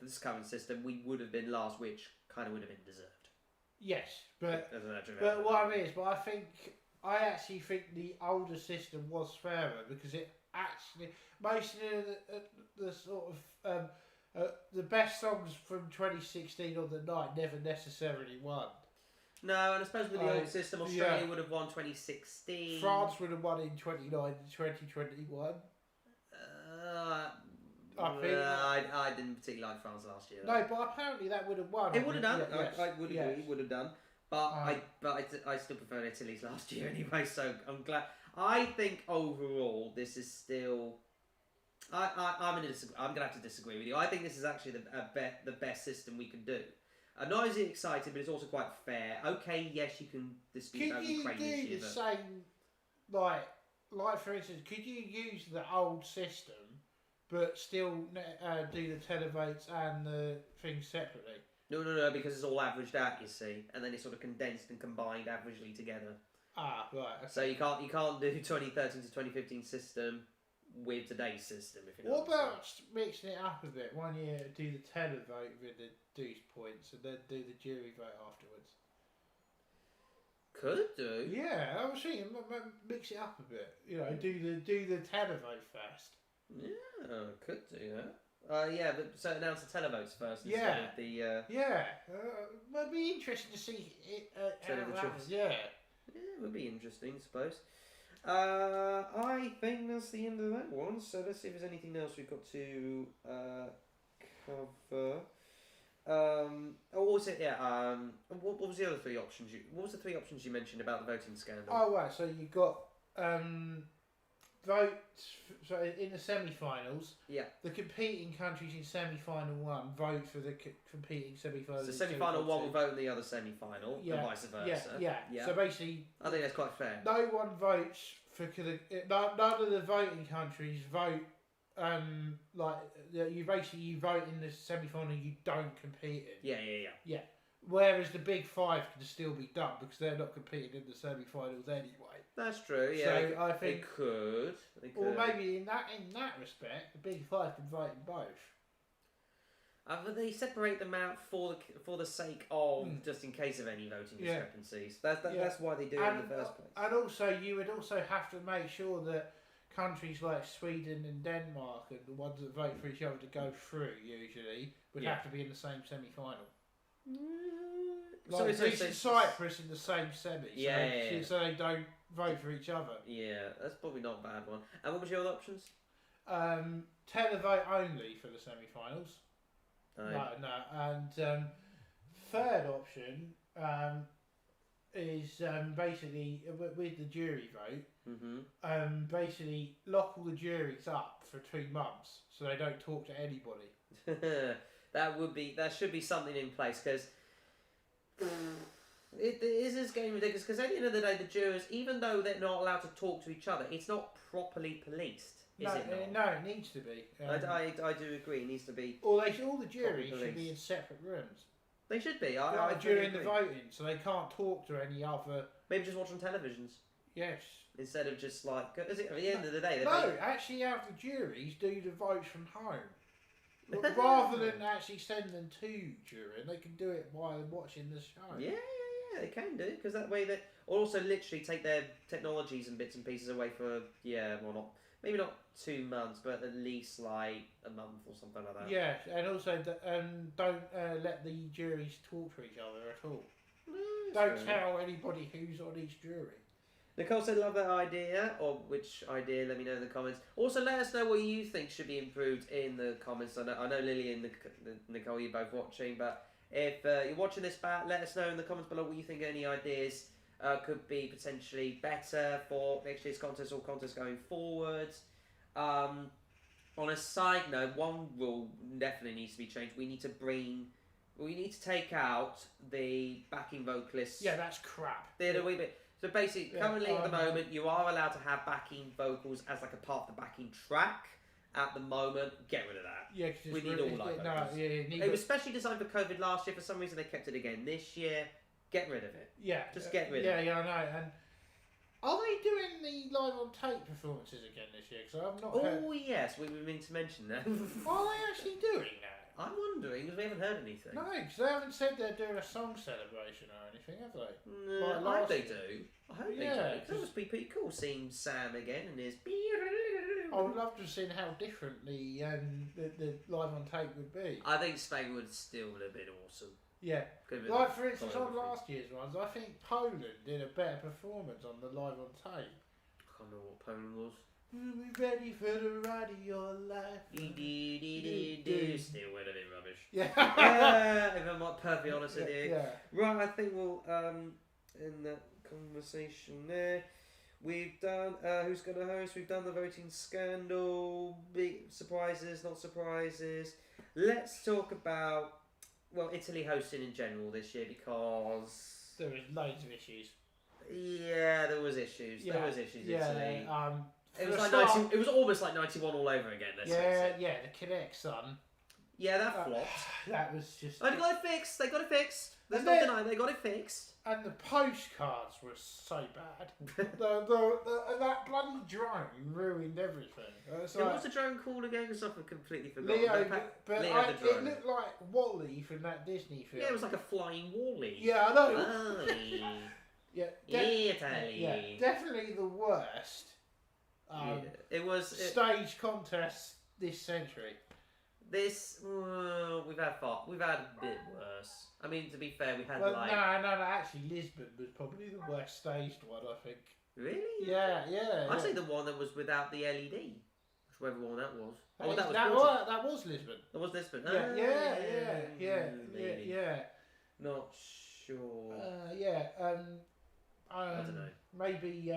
this current system, we would have been last, which kind of would have been deserved. Yes, but what I mean is, I actually think the older system was fairer, because it actually most of the sort of the best songs from 2016 on the night never necessarily won. No, and I suppose with the old system, Australia would have won 2016. France would have won in 2021. I didn't particularly like France last year. No, but apparently that would have won. It would have done. I would agree. It would have done. But I still prefer Italy's last year anyway. So I'm glad. I think overall this is still. I'm gonna have to disagree with you. I think this is actually the best system we can do. Not as exciting, but it's also quite fair. Okay, yes, you can dispute about Ukraine this year. Could you do the same, like for instance, could you use the old system, but still do the televotes and the things separately? No, because it's all averaged out, you see, and then it's sort of condensed and combined averagely together. Ah, right. Okay. So you can't do 2013 to 2015 system with today's system. If you know What about mixing it up a bit? One year do the televote with the deuce points, and then do the jury vote afterwards. Could do. Yeah, I was thinking mix it up a bit. You know, do the televote first. Yeah, could do that. But so announce the televotes first instead of the. It'd be interesting to see it. How the that choice. was, yeah. Yeah, it would be interesting, I suppose. I think that's the end of that one. So let's see if there's anything else we've got to cover. What was it? Yeah. What was the other three options? What was the three options you mentioned about the voting scandal? Oh right, so you got votes. So in the semi-finals, the competing countries in semi-final one vote for the competing semi-finals. So semi-final one will vote in the other semi-final, and vice versa. Yeah. So basically, I think that's quite fair. No one votes for none of the voting countries vote. You vote in the semi-final, you don't compete in. Yeah. Whereas the big five can still be done because they're not competing in the semi-finals anyway. That's true. Yeah, so I think they could. Or maybe in that respect, the big five can vote in both. But they separate them out for the sake of just in case of any voting discrepancies. That's why they do it in the first place. And also, you would also have to make sure that countries like Sweden and Denmark and the ones that vote for each other to go through usually would have to be in the same semi-final. Like Cyprus in the same semi. So they don't vote for each other. Yeah, that's probably not a bad one. And what was your other options? Televote only for the semi-finals. No. And third option is basically with the jury vote. Basically lock all the juries up for 2 months so they don't talk to anybody. That should be something in place because it is getting ridiculous. Because at the end of the day, the jurors, even though they're not allowed to talk to each other, it's not properly policed. Is it not? No, it needs to be. I do agree. It needs to be. All the juries should be in separate rooms. They should be. During the voting, so they can't talk to any other. Maybe just watch on televisions. Yes. Instead of just like, at the end of the day. Actually, have the juries do the votes from home. Rather than actually send them to jury, they can do it while watching the show. Yeah, they can do because that way they also literally take their technologies and bits and pieces away for maybe not 2 months, but at least like a month or something like that. Yeah, and also don't let the juries talk to each other at all. Don't tell anybody who's on each jury. Nicole said, love that idea, or which idea, let me know in the comments. Also, let us know what you think should be improved in the comments. I know Lily and Nicole, you're both watching, but if you're watching this back, let us know in the comments below what you think any ideas could be potentially better for next year's contest or contest going forward. On a side note, one rule definitely needs to be changed. We need to take out the backing vocalists. Yeah, that's crap. They're a wee bit. So basically, currently at the moment, you are allowed to have backing vocals as like a part of the backing track. At the moment, get rid of that. Yeah, we need all live vocals. It was specially designed for COVID last year. For some reason, they kept it again this year. Get rid of it. Yeah, just get rid of it. Yeah, I know. And are they doing the live on tape performances again this year? Because I've not. Oh yes, we meant to mention that. Are they actually doing that? I'm wondering because we haven't heard anything. No, because they haven't said they're doing a song celebration or anything, have they? No, I hope they do. I hope they do. That must be pretty cool seeing Sam again and his. I would love to have seen how different the live on tape would be. I think Spain would still have been awesome. Yeah. Like for instance on last year's ones, I think Poland did a better performance on the live on tape. I can't remember what Poland was. We'll be ready for the ride of your life. Still would have been rubbish. Yeah. If I'm not perfectly honest with you. Yeah. Right, I think we'll end that conversation there. We've done who's going to host. We've done the voting scandal. Big surprises, not surprises. Let's talk about Italy hosting in general this year because there was loads of issues. Yeah, there was issues. Yeah. There was issues. Italy. It was like it was almost like 91 all over again. Yeah, the Kinect son. Yeah, that flopped. That was just. Oh, they got it fixed. They got it fixed. There's And no then- denying they got it fixed. And the postcards were so bad. That bloody drone ruined everything. It's What like, was the drone called again? Because I've completely forgotten. Leo, Leo the it drone. looked like Wall-E from that Disney film. Yeah, it was like a flying Wall-E. Yeah, I know. Wall-E. Yeah, Italy. definitely the worst It was stage contest this century. this. We've had a bit worse. I mean, to be fair, we had Well, like. no. Actually, Lisbon was probably the worst staged one, I think. Really? Yeah. I'd say the one that was without the LED, whichever one that was. That was Lisbon. That was Lisbon. Yeah. Not sure. I don't know. Maybe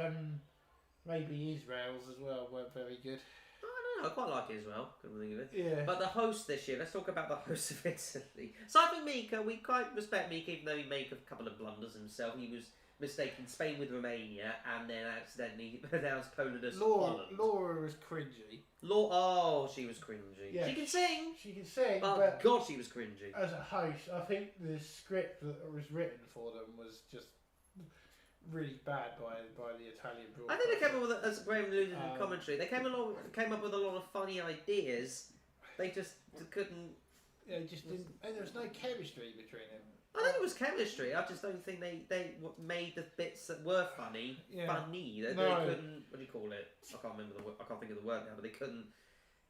Israel's as well weren't very good. I don't know. I quite like it as well. Couldn't think of it. Yeah. But the host this year. Let's talk about the host of Italy. So I think Mika. We quite respect Mika, even though he made a couple of blunders himself. He was mistaking Spain with Romania, and then accidentally announced Poland as Holland. Laura was cringy. She was cringy. Yeah, she can sing. She can sing, But God, she was cringy. As a host, I think the script that was written for them was just really bad by the Italian broadcast. I think they came up with, as Graham alluded in the commentary, they came up with a lot of funny ideas. They just couldn't. Yeah, just didn't. And there was no chemistry between them. I think it was chemistry. I just don't think they made the bits that were funny funny. They couldn't. What do you call it? I can't remember the word. I can't think of the word now. But they couldn't.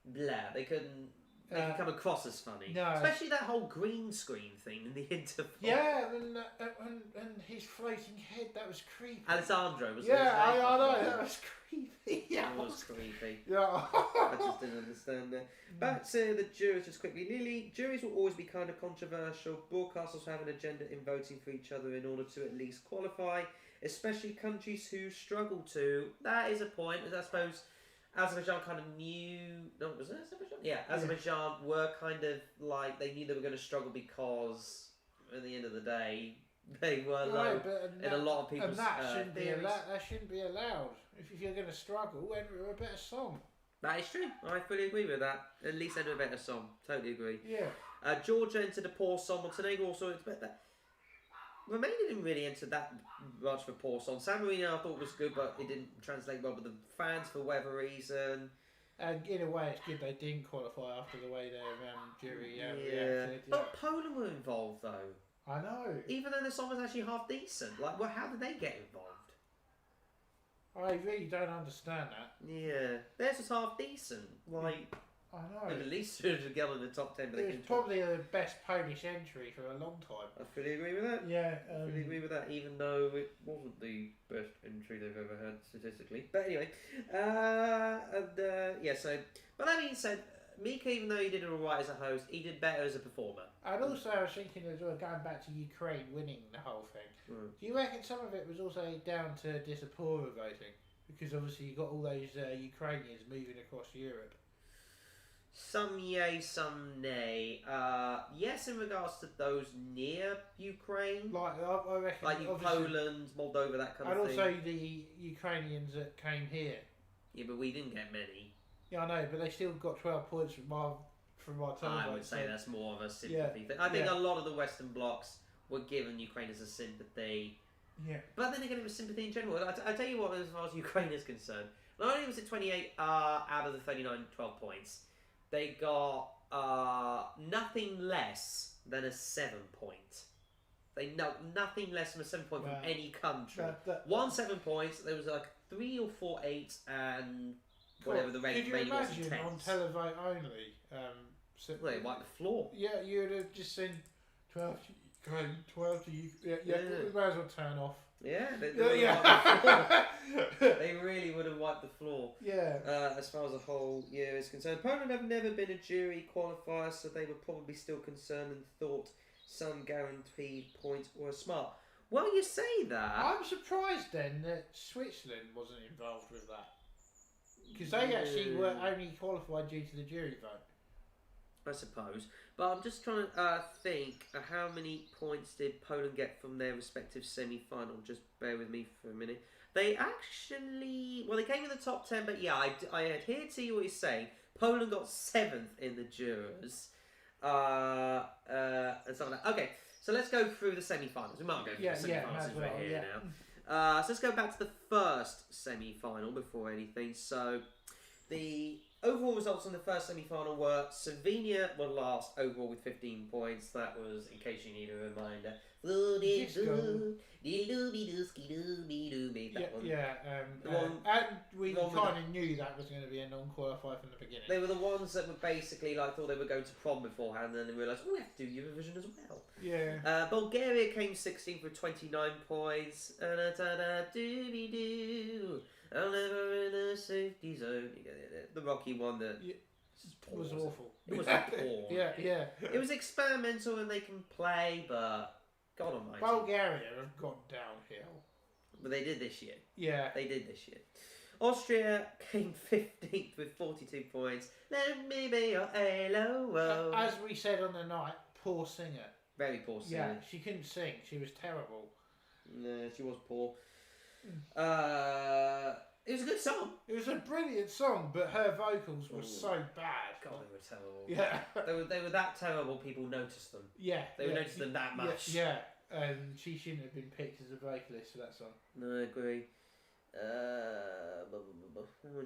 Blah. They couldn't. They could come across as funny. No. Especially that whole green screen thing in the interval. Yeah, and his floating head, that was creepy. Alessandro was. Yeah, I know, that was creepy. Yeah, it was creepy. Yeah. I just didn't understand that. Back to the juries just quickly. Juries will always be kind of controversial. Broadcasters have an agenda in voting for each other in order to at least qualify, especially countries who struggle to. That is a point, as I suppose. Azerbaijan kind of knew. No, was it Azerbaijan? Yeah, Azerbaijan were kind of like they knew they were going to struggle because at the end of the day they were low in a lot of people's and that shouldn't theories. That shouldn't be allowed. If you're going to struggle, enter a better song. That is true. I fully agree with that. At least enter a better song. Totally agree. Yeah. Georgia entered a poor song. Montenegro also expect that. Romania didn't really enter that much for poor song. San Marino I thought was good, but it didn't translate well with the fans for whatever reason. And in a way, it's good they didn't qualify after the way their jury reacted. But Poland were involved though. I know. Even though the song was actually half decent. Like, well, how did they get involved? I really don't understand that. Yeah, theirs was half decent. Like, I know. at least should have gone in the top 10. But It was probably the best Polish entry for a long time. I fully agree with that. Yeah. I fully agree with that, even though it wasn't the best entry they've ever had statistically. But anyway, so. But that being said, Mika, even though he did alright as a host, he did better as a performer. And also, I was thinking as well, going back to Ukraine winning the whole thing. Do you reckon some of it was also down to Diaspora voting? Because obviously you got all those Ukrainians moving across Europe. Some yay, some nay. Yes, in regards to those near Ukraine. Like, I reckon... Like Poland, Moldova, that kind of thing. And also the Ukrainians that came here. Yeah, but we didn't get many. Yeah, I know, but they still got 12 points from my time. I would say that's more of a sympathy thing. I think a lot of the Western blocs were given Ukraine as a sympathy. Yeah. But then again, it was sympathy in general. I tell you what, as far as Ukraine is concerned, not only was it 28 out of the 39 12 points, they got nothing less than a 7 point. They nothing less than a 7 point from any country. 1 7 points. There was like 3 or 4 8s and whatever the rate remaining was. Could you imagine on televote only? They wiped the floor. Yeah, you would have just seen 12 to Ukraine, 12 to Ukraine. Yeah. We might as well turn off. Yeah, they really would have wiped the floor. Yeah. As far as the whole year is concerned, Poland have never been a jury qualifier, so they were probably still concerned and thought some guaranteed points were smart. Well, you say that. I'm surprised then that Switzerland wasn't involved with that, because they actually were only qualified due to the jury vote. I suppose. But I'm just trying to think how many points did Poland get from their respective semi-final. Just bear with me for a minute. They actually... Well, they came in the top 10, but yeah, I adhere to what you're saying. Poland got 7th in the jurors. and stuff like that. Okay, so let's go through the semi-finals. We might go through the semi-finals since we're here now. So let's go back to the first semi-final before anything. So the overall results in the first semi-final were Slovenia were last overall with 15 points. That was, in case you need a reminder. And we kind of knew that was going to be a non-qualifier from the beginning. They were the ones that were basically like thought they were going to prom beforehand, and then they realised, we have to do Eurovision as well. Yeah. Bulgaria came 16th with 29 points. I'll never in a safety zone. The Rocky one that was awful. It was poor. Yeah. It was experimental and they can play, but God almighty. Bulgaria have gone downhill. But they did this year. Yeah. They did this year. Austria came 15th with 42 points. Let me be your halo. As we said on the night, poor singer. Very poor singer. Yeah, she couldn't sing. She was terrible. No, she was poor. It was a good song. It was a brilliant song, but her vocals were so bad. God, they were terrible. Yeah. they were that terrible, people noticed them. Yeah. They would notice them that much. Yeah. She shouldn't have been picked as a vocalist for that song. No, I agree.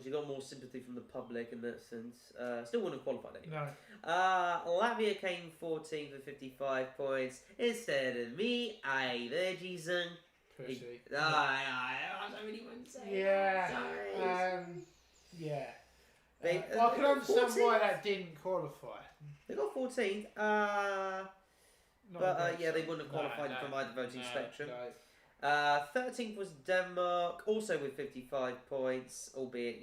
She got more sympathy from the public in that sense. Still wouldn't have qualified anyway. No. Latvia came 14th with 55 points. Instead of me, I Virgison. Pussy. I don't really want to say Yeah. Sorry. Yeah. They, I can understand 14th? why that didn't qualify. They got 14th. They wouldn't have qualified from either voting spectrum. No. 13th was Denmark, also with 55 points, albeit,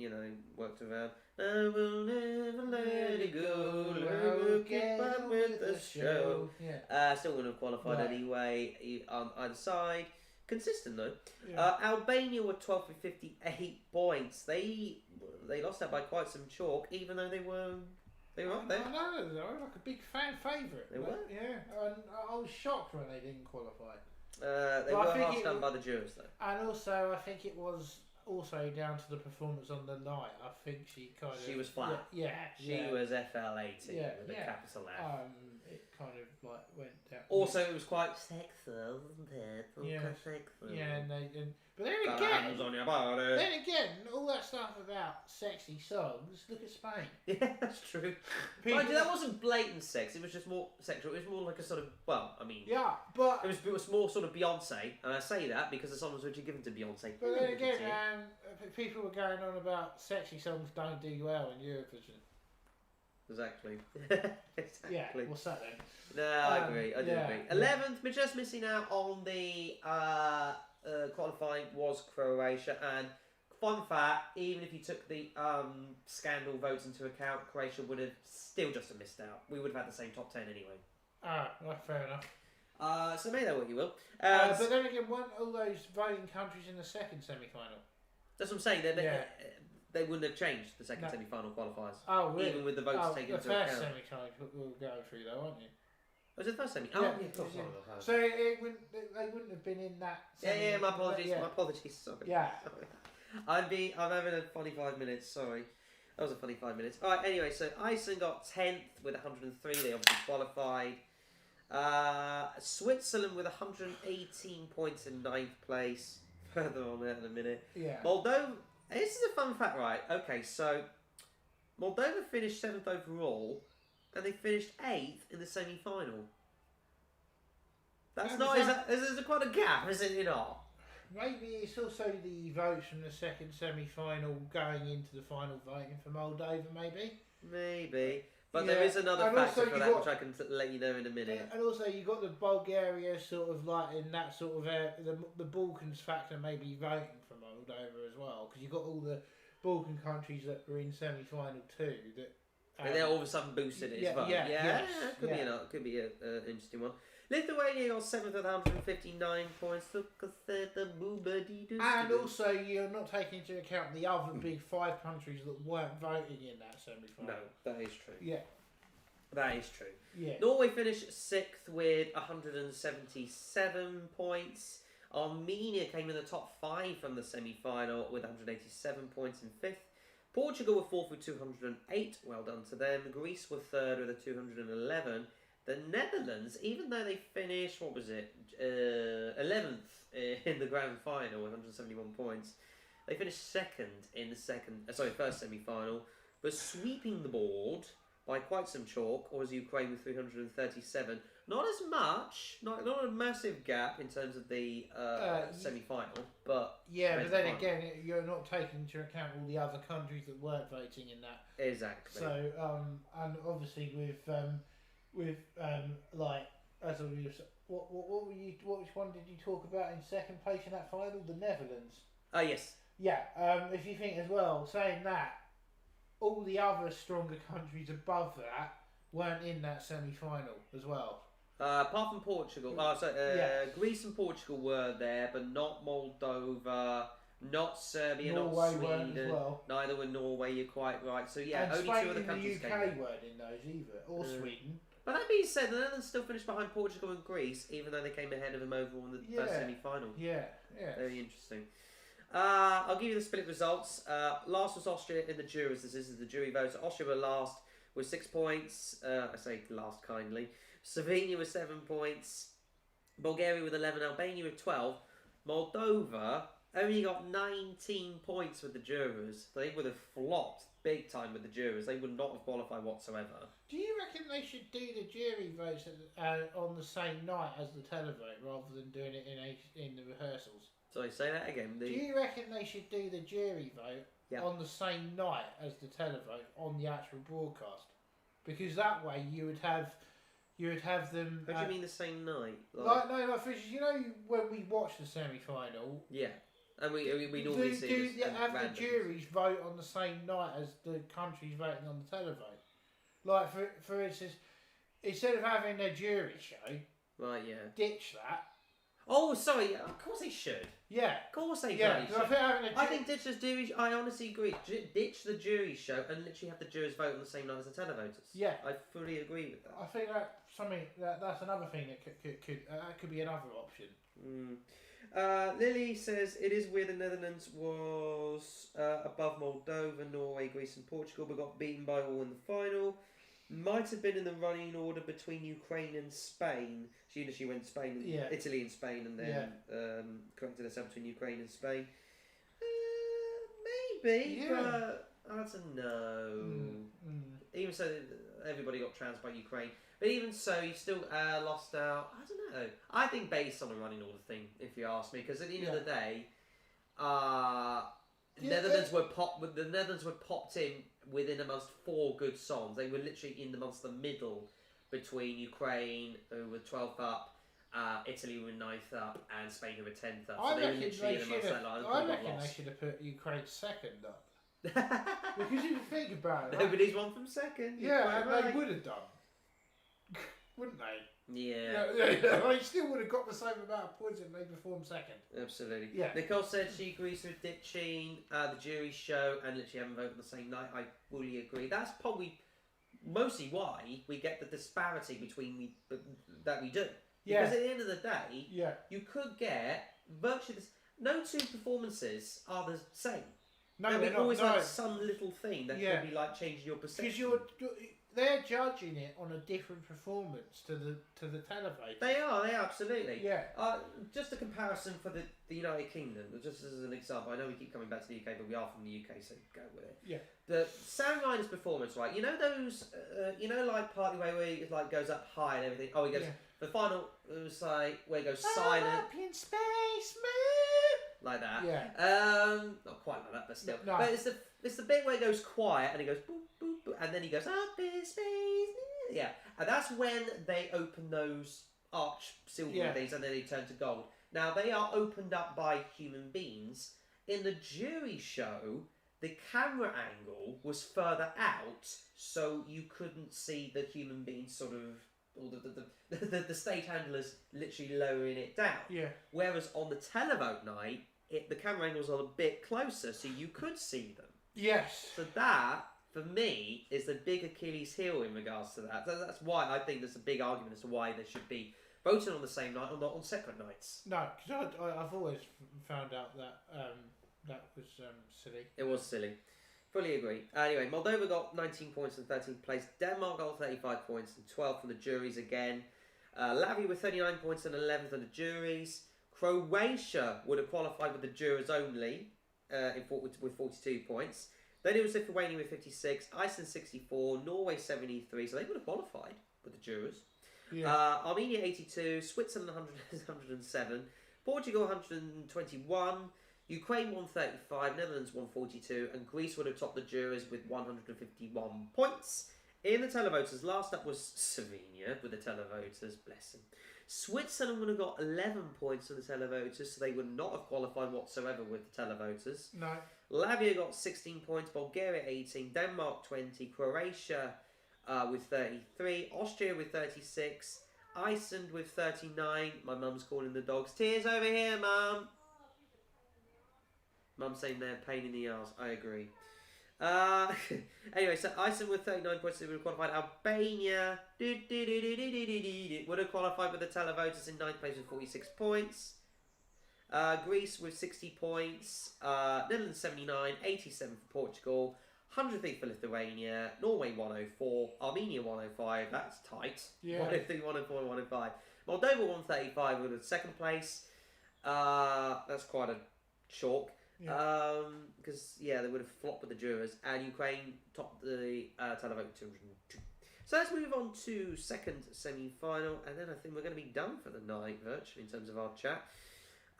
worked around. I will never let it go, I will keep up with the show. Yeah. Still wouldn't have qualified anyway on either side. Consistent though. Yeah. Albania were 12th with 58 points. They lost that by quite some chalk, even though they were up there. I know, they were like a big fan favourite. They were. Yeah. And I was shocked when they didn't qualify. They were half done by the jurors though. And also, I think it was also down to the performance on the night. I think she was flat. Yeah. She was FL18 with a capital F. It kind of like went down. Also, it was quite sexual, wasn't it? Sexual. Yeah, but then Got again, hands on your body. all that stuff about sexy songs. Look at Spain. Yeah, that's true. Mind you, that wasn't blatant sex. It was just more sexual. It was more like a sort of, yeah, but it was more sort of Beyonce, and I say that because the songs which are given to Beyonce. But then again, people were going on about sexy songs don't do well in Eurovision. Exactly. Yeah, what's that then? No, I agree. I do agree. 11th, we're just missing out on the qualifying was Croatia. And fun fact, even if you took the scandal votes into account, Croatia would have still just missed out. We would have had the same top 10 anyway. Well, fair enough. So make that what you will. But then again, weren't all those voting countries in the second semi-final? That's what I'm saying. They wouldn't have changed the second semi-final qualifiers. Oh, really? Even with the votes taken into account. The first semi-final we were going through though, aren't you? Was it the first semi? Yeah, Oh, yeah, of course. Yeah. So they wouldn't have been in that. Yeah, my apologies. My apologies. Sorry. Yeah. I'm having a funny 5 minutes. Sorry, that was a funny 5 minutes. All right. Anyway, so Iceland got 10th with 103. They obviously qualified. Switzerland with 118 points in 9th place. Further on that in a minute. Yeah. Moldova. This is a fun fact, right? Okay, so Moldova finished 7th overall, and they finished 8th in the semi-final. That's not. There's quite a gap, isn't it not? Maybe it's also the votes from the second semi-final going into the final voting for Moldova, maybe? Maybe. But there is another factor for that, which I can let you know in a minute. And also, you got the Bulgaria sort of like in that sort of the Balkans factor maybe voting for Moldova as well, because you got all the Balkan countries that were in semi-final too. And they're all of a sudden boosted it as well. Could be an interesting one. Lithuania got 7th with 159 points. And also, you're not taking into account the other big 5 countries that weren't voting in that semi-final. No, that is true. Yeah. That is true. Yeah. Norway finished 6th with 177 points. Armenia came in the top 5 from the semi-final with 187 points in 5th. Portugal were fourth with 208. Well done to them. Greece were third with a 211. The Netherlands, even though they finished, 11th in the grand final with 171 points, they finished second in the first semi-final, but sweeping the board by quite some chalk, or as Ukraine with 337. Not as much, not a massive gap in terms of the semi-final, but... Yeah, but then again, you're not taking into account all the other countries that weren't voting in that. Exactly. So, and obviously with like, as I was, which one did you talk about in second place in that final? The Netherlands. Yes. Yeah, if you think as well, saying that, all the other stronger countries above that weren't in that semi-final as well. Apart from Portugal, Greece and Portugal were there, but not Moldova, not Serbia, Norway not Sweden. weren't as well. Neither were Norway. You're quite right. So yeah, and only Spain two other and countries the came. UK weren't in those either, or Sweden. But that being said, the Netherlands still finished behind Portugal and Greece, even though they came ahead of them overall in the first semi-final. Yeah. Very interesting. I'll give you the split results. Last was Austria in the juries. This is the jury vote. So Austria were last with 6 points. I say last kindly. Slovenia with 7 points. Bulgaria with 11. Albania with 12. Moldova only got 19 points with the jurors. They would have flopped big time with the jurors. They would not have qualified whatsoever. Do you reckon they should do the jury votes on the same night as the televote rather than doing it in the rehearsals? Sorry, say that again. Do you reckon they should do the jury vote on the same night as the televote on the actual broadcast? Because that way you would have them. What do you mean the same night? Like for instance, you know when we watch the semi-final. Yeah, and we normally see have the juries vote on the same night as the countries voting on the televote. Like for instance, instead of having a jury show, right? Yeah. Ditch that. Oh, sorry. Of course they should. Yeah. Of course they should. I think ditch the jury. I honestly agree. Ditch the jury show and literally have the jurors vote on the same night as the televoters. Yeah. I fully agree with that. I think that's another thing that could be another option. Lily says it is weird the Netherlands was above Moldova, Norway, Greece and Portugal, but got beaten by all in the final. Might have been in the running order between Ukraine and Spain. She went Spain, Italy and Spain, and then corrected herself between Ukraine and Spain. Maybe, but I don't know. Even so, everybody got trounced by Ukraine. But even so, you still lost out. I don't know. I think based on a running order thing, if you ask me, because at the end of the day, the Netherlands were popped in within amongst 4 good songs. They were literally in amongst the middle between Ukraine, who were 12th up, Italy who were 9th up, and Spain who were 10th up. So they were literally in amongst that line. I reckon they should have put Ukraine second up. Because if you think about it, nobody's won from second. They would have done, wouldn't they? Yeah. They still would have got the same amount of points if they performed second. Absolutely. Yeah. Nicole said she agrees with ditching the jury show and literally having voted on the same night. I fully agree. That's probably mostly why we get the disparity between that we do. Because at the end of the day, you could get virtually this. No two performances are the same. No, and they're not. Always like some little thing that could be like changing your perception. Because they're judging it on a different performance to the televote. They are absolutely. Yeah. Just a comparison for the United Kingdom, just as an example. I know we keep coming back to the UK, but we are from the UK, so go with it. Yeah. The Sam Ryder's performance, right? You know those, like partly where he like goes up high and everything. Oh, he goes. The final was like where he goes silent. Up in space, man. Like that. Yeah. Not quite like that, but still. No. But it's the bit where it goes quiet and he goes boop boop boop, and then he goes up in space. Yeah, and that's when they open those arch silver things, and then they turn to gold. Now they are opened up by human beings. In the jury show, the camera angle was further out, so you couldn't see the human beings sort of. Or the stage handlers literally lowering it down. Yeah. Whereas on the televote night, the camera angles are a bit closer, so you could see them. Yes. So that, for me, is the big Achilles heel in regards to that. That's why I think there's a big argument as to why they should be voted on the same night or not on separate nights. No, because I've always found out that that was silly. It was silly. Fully agree. Anyway, Moldova got 19 points in 13th place. Denmark got 35 points and 12th from the juries again. Latvia with 39 points and 11th on the juries. Croatia would have qualified with the jurors only with 42 points. Then it was Lithuania with 56, Iceland 64, Norway 73, so they would have qualified with the jurors. Yeah. Armenia 82, Switzerland 107, Portugal 121, Ukraine 135, Netherlands 142, and Greece would have topped the jurors with 151 points. In the televoters, last up was Slovenia with the televoters, bless them. Switzerland would have got 11 points on the televoters, so they would not have qualified whatsoever with the televoters. No. Latvia got 16 points, Bulgaria 18, Denmark 20, Croatia with 33, Austria with 36, Iceland with 39. My mum's calling the dogs. Tears over here, mum. Mum's saying they're a pain in the arse. I agree. Anyway, so Iceland with 39 points, they would have qualified. Albania would have qualified with the televoters in 9th place with 46 points. Greece with 60 points. Netherlands 79, 87 for Portugal, 103 for Lithuania, Norway 104, Armenia 105. That's tight. Yeah. 103, 104, 105. Moldova 135 with a 2nd place. That's quite a chalk. Because they would have flopped with the jurors, and Ukraine topped the televote 202. So let's move on to second semi-final, and then I think we're going to be done for the night virtually in terms of our chat.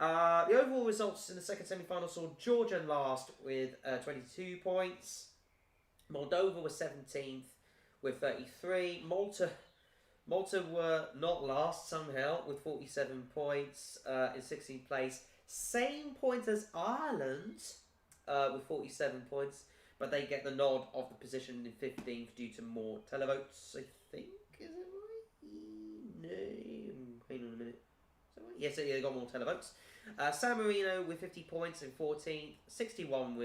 The overall results in the second semi-final saw Georgia last with 22 points. Moldova was 17th with 33. Malta were not last somehow with 47 points in 16th place. Same points as Ireland with 47 points, but they get the nod of the position in 15th due to more televotes, I think. Is it right? No. Hang on a minute. Is that right? Yes, they got more televotes. San Marino with 50 points in 14th. 61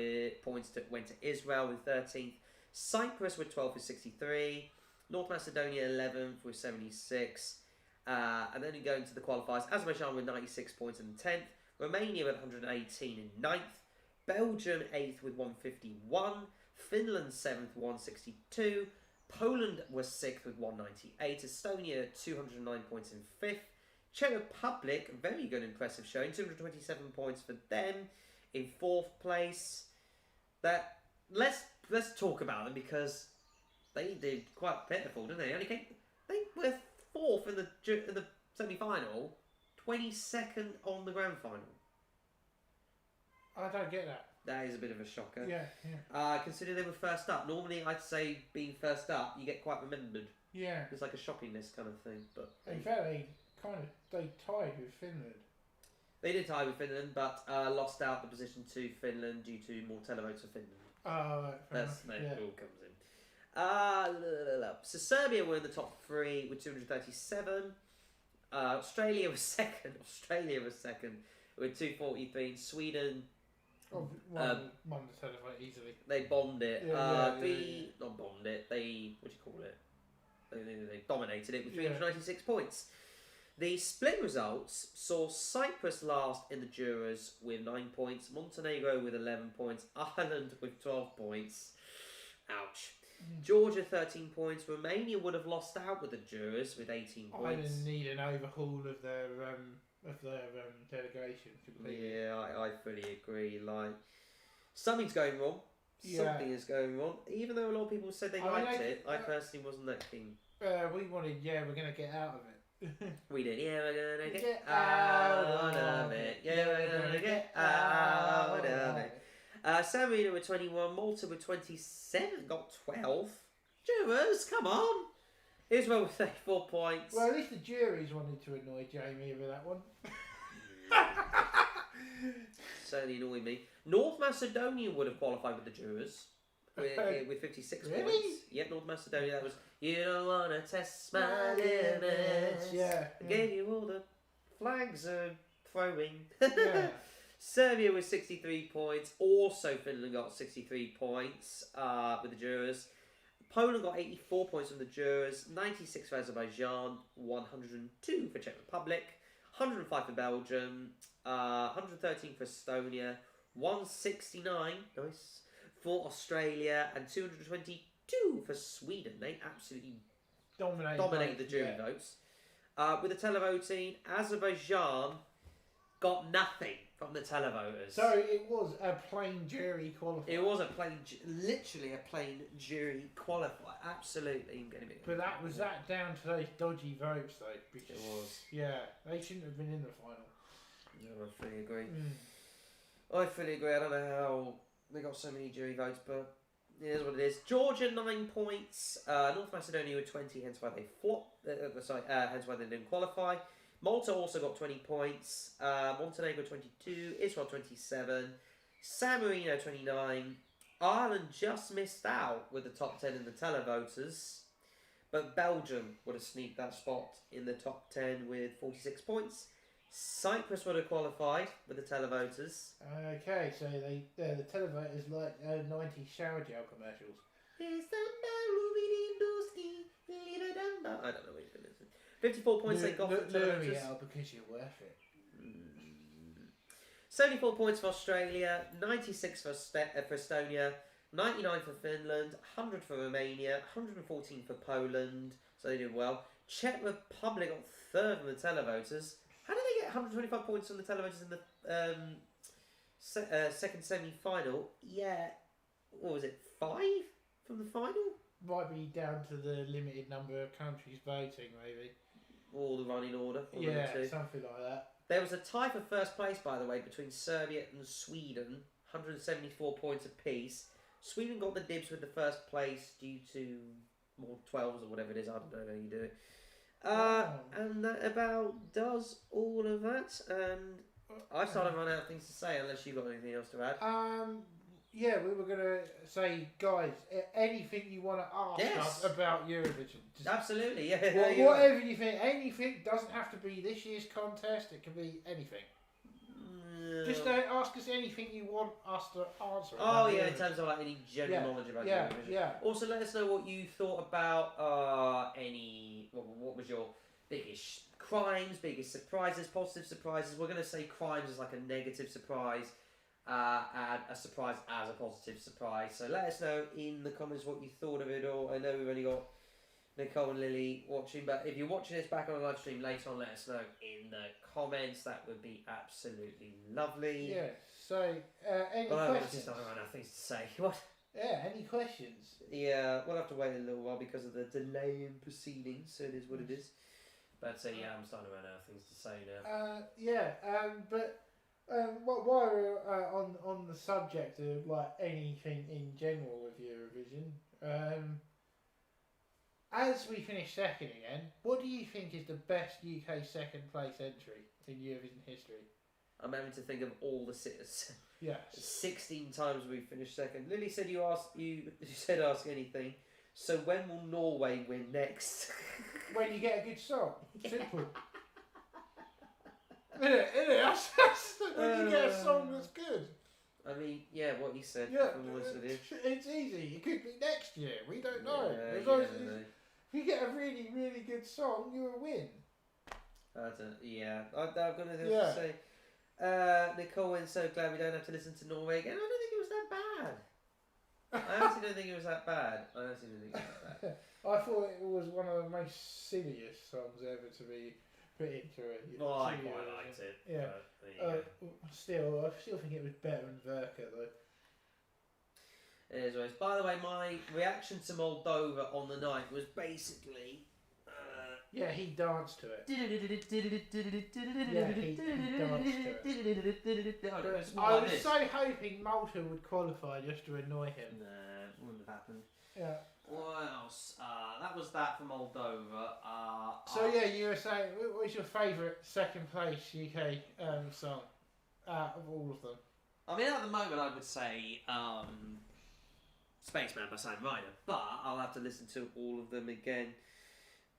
points went to Israel with 13th. Cyprus with 12 with 63. North Macedonia 11th with 76. And then you go into the qualifiers. Azerbaijan with 96 points in 10th. Romania with 118 in 9th, Belgium 8th with 151, Finland 7th 162, Poland was 6th with 198, Estonia 209 points in 5th, Czech Republic, very good impressive showing, 227 points for them in 4th place. Let's talk about them because they did quite pitiful, didn't they? They were 4th in the semi-final. 22nd on the grand final. I don't get that. That is a bit of a shocker. Yeah. Considering they were first up. Normally, I'd say being first up, you get quite remembered. Yeah. It's like a shockingness kind of thing. But in fact, they tied with Finland. They did tie with Finland, but lost out the position to Finland due to more televotes for Finland. Oh, right. That's where it all comes in. So Serbia were in the top 3 with 237. Australia was second with 243. Sweden won the televote easily. They bombed it. Not bombed it. They dominated it with 396 points. The split results saw Cyprus last in the jurors with 9 points, Montenegro with 11 points, Ireland with 12 points. Ouch. Georgia 13 points. Romania would have lost out with the jurors with 18 points. Ireland need an overhaul of their delegation completely. Yeah, I fully agree. Like something's going wrong. Something is going wrong. Even though a lot of people said they liked it, I personally wasn't that keen. We wanted, we're gonna get out of it. We did. Yeah, we're gonna get out of it. Yeah, we're gonna get out of it. San Marino with 21, Malta with 27, got 12. Jurors, come on. Israel with 34 points. Well, at least the juries wanted to annoy Jamie with that one. Certainly annoyed me. North Macedonia would have qualified with the jurors with 56 really? points. Yep, North Macedonia. That was, you don't want to test my limits. Yeah. I gave you all the flags of throwing. Yeah. Serbia with 63 points. Also, Finland got 63 points with the jurors. Poland got 84 points from the jurors. 96 for Azerbaijan. 102 for Czech Republic. 105 for Belgium. 113 for Estonia. 169. Nice. for Australia and 222 for Sweden. They absolutely dominated the jury votes. With the televoting, Azerbaijan got nothing from the televoters. So it was a plain jury qualifier. It was literally a plain jury qualifier. Absolutely. But was that down to those dodgy votes though? Because, it was. Yeah, they shouldn't have been in the final. No, I fully agree. I fully agree. I don't know how they got so many jury votes, but it is what it is. Georgia 9 points. North Macedonia with 20, hence why they flopped. Hence why they didn't qualify. Malta also got 20 points. Montenegro 22. Israel 27. San Marino 29. Ireland just missed out with the top 10 in the televoters. But Belgium would have sneaked that spot in the top 10 with 46 points. Cyprus would have qualified with the televoters. Okay, so the televoters like 90 shower gel commercials. I don't know what you're listening. 54 points they got for the televoters. L'Oreal, because you're worth it. 74 points for Australia, 96 for Estonia, 99 for Finland, 100 for Romania, 114 for Poland, so they did well. Czech Republic got third on the televoters. How did they get 125 points on the televoters in the second semi-final? Yeah, what was it, 5 from the final? Might be down to the limited number of countries voting, maybe. Or the running order. Yeah, something like that. There was a tie for first place, by the way, between Serbia and Sweden, 174 points apiece. Sweden got the dibs with the first place due to more 12s or whatever it is. I don't know how you do it. And that about does all of that. And I've started to run out of things to say, unless you've got anything else to add. Yeah, we were going to say, guys, anything you want to ask us about Eurovision. Just absolutely, yeah. Whatever you think, anything, doesn't have to be this year's contest, it can be anything. Just ask us anything you want us to answer. Oh, yeah, in terms of like any general knowledge about Eurovision. Yeah. Also, let us know what you thought about what was your biggest crimes, biggest surprises, positive surprises. We're going to say crimes is like a negative surprise. And a surprise as a positive surprise. So let us know in the comments what you thought of it all. I know we've only got Nicole and Lily watching, but if you're watching this back on a live stream later on, let us know in the comments. That would be absolutely lovely. Yeah, so any questions? I don't have things to say. What? Yeah, any questions? Yeah, we'll have to wait a little while because of the delay in proceedings, so it is what it is. But yeah, I'm starting to run out of things to say now. But while we're on the subject of like anything in general with Eurovision, as we finish second again, what do you think is the best UK second place entry in Eurovision history? I'm having to think of all the sitters. Yes. 16 times we finished second. Lily said you said ask anything. So when will Norway win next? When you get a good song. Simple. Isn't it? When you get a song that's good. I mean, yeah, what you said. Yeah, it's easy. It could be next year. We don't know. If you get a really, really good song, you'll win. I'm going to say, Nicole, I'm so glad we don't have to listen to Norway again. I don't think it was that bad. I honestly don't think it was that bad. I thought it was one of the most silliest songs ever to be put into it. Well, I quite liked it. Yeah. I still think it was better than Verka though. Anyways, by the way, my reaction to Moldova on the night was basically. Yeah, he danced to it. He danced to it. I was so hoping Malta would qualify just to annoy him. Nah, it wouldn't have happened. Yeah. What else? That was that for Moldova. So yeah, you were saying, what was your favourite second place UK song out of all of them? I mean, at the moment, I would say Spaceman by Sam Ryder, but I'll have to listen to all of them again.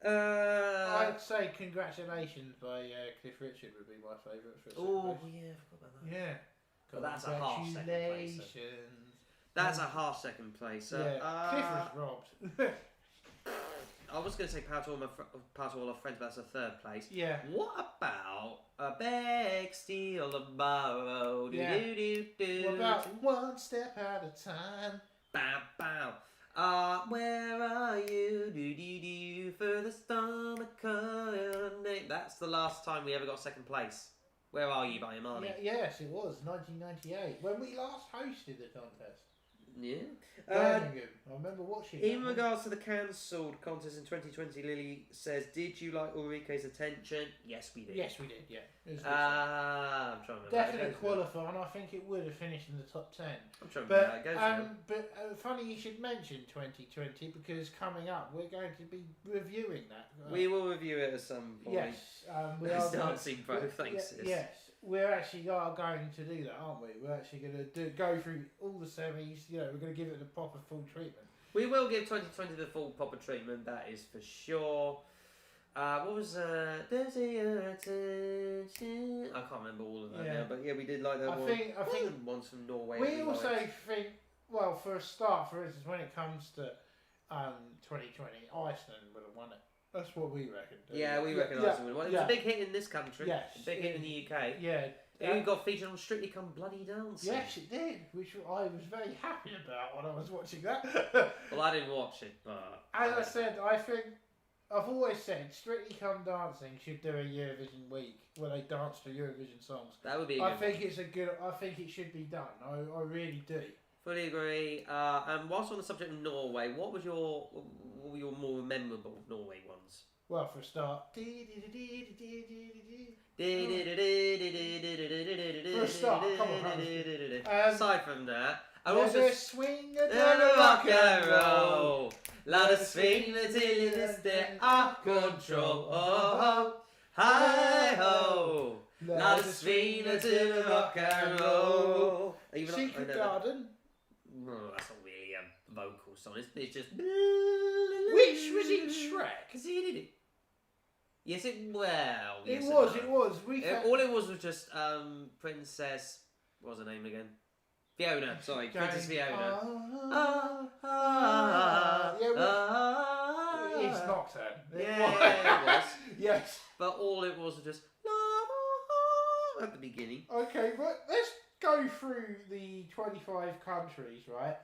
I'd say Congratulations by Cliff Richard would be my favourite for second place. Yeah, I forgot about that. Yeah. But that's a half second place. That's a half second place. Yeah, Cliff was robbed. I was going to say Power to All Our Friends, but that's a third place. Yeah. What about about a big steel to borrow. Yeah. Do-do-do-do. What about one step at a time? Bow, bow. Where are you? Do-do-do. For the stomach. That's the last time we ever got second place. Where are you by Imani? Yes, it was 1998 when we last hosted the contest. Yeah. Birmingham. I remember watching. In regards to the cancelled contest in 2020, Lily says, "Did you like Ulrike's attention?" Yes, we did. Yes, we did. Yeah. It was good. I'm trying to remember. Definitely qualifying. I think it would have finished in the top 10. I'm trying to remember how it goes. But funny you should mention 2020 because coming up we're going to be reviewing that. We will review it at some point. Yes, we are. Dancing Pro, thanks. Yes, we're actually are going to do that, aren't we? We're actually going to go through all the semis. You know, we're going to give it the proper full treatment. We will give 2020 the full proper treatment. That is for sure. What was There's your attention. I can't remember all of them now, but yeah, we did like that one. I think ones from Norway. We also think, well, for a start, for instance, when it comes to 2020, Iceland would have won it. That's what we reckon. Yeah, we reckon Iceland would have won. It was a big hit in this country. Yes, a big hit in the UK. Yeah. It got featured on Strictly Come Bloody Dancing. Yes, it did, which I was very happy about when I was watching that. Well, I didn't watch it, but as I said, I think I've always said Strictly Come Dancing should do a Eurovision week where they dance to Eurovision songs. That would be. I think it should be done. I really do. Fully agree. And whilst on the subject of Norway, what were your more memorable Norway ones? Well, for a start. For a start, come on. Aside from that, I let also us swing and a rock and roll. Let us swing until it is the our control. Oh, hi ho. Let us swing until the rock and roll. Secret Garden. No, that's not really a vocal song. It's just. Which was in Shrek? Yes, it was. It was. All it was just Princess. What was her name again? Fiona. Sorry, Princess Fiona. It's Nocturne. Yeah, it was. Yes. But all it was just at the beginning. Okay, but let's go through the 25 countries, right?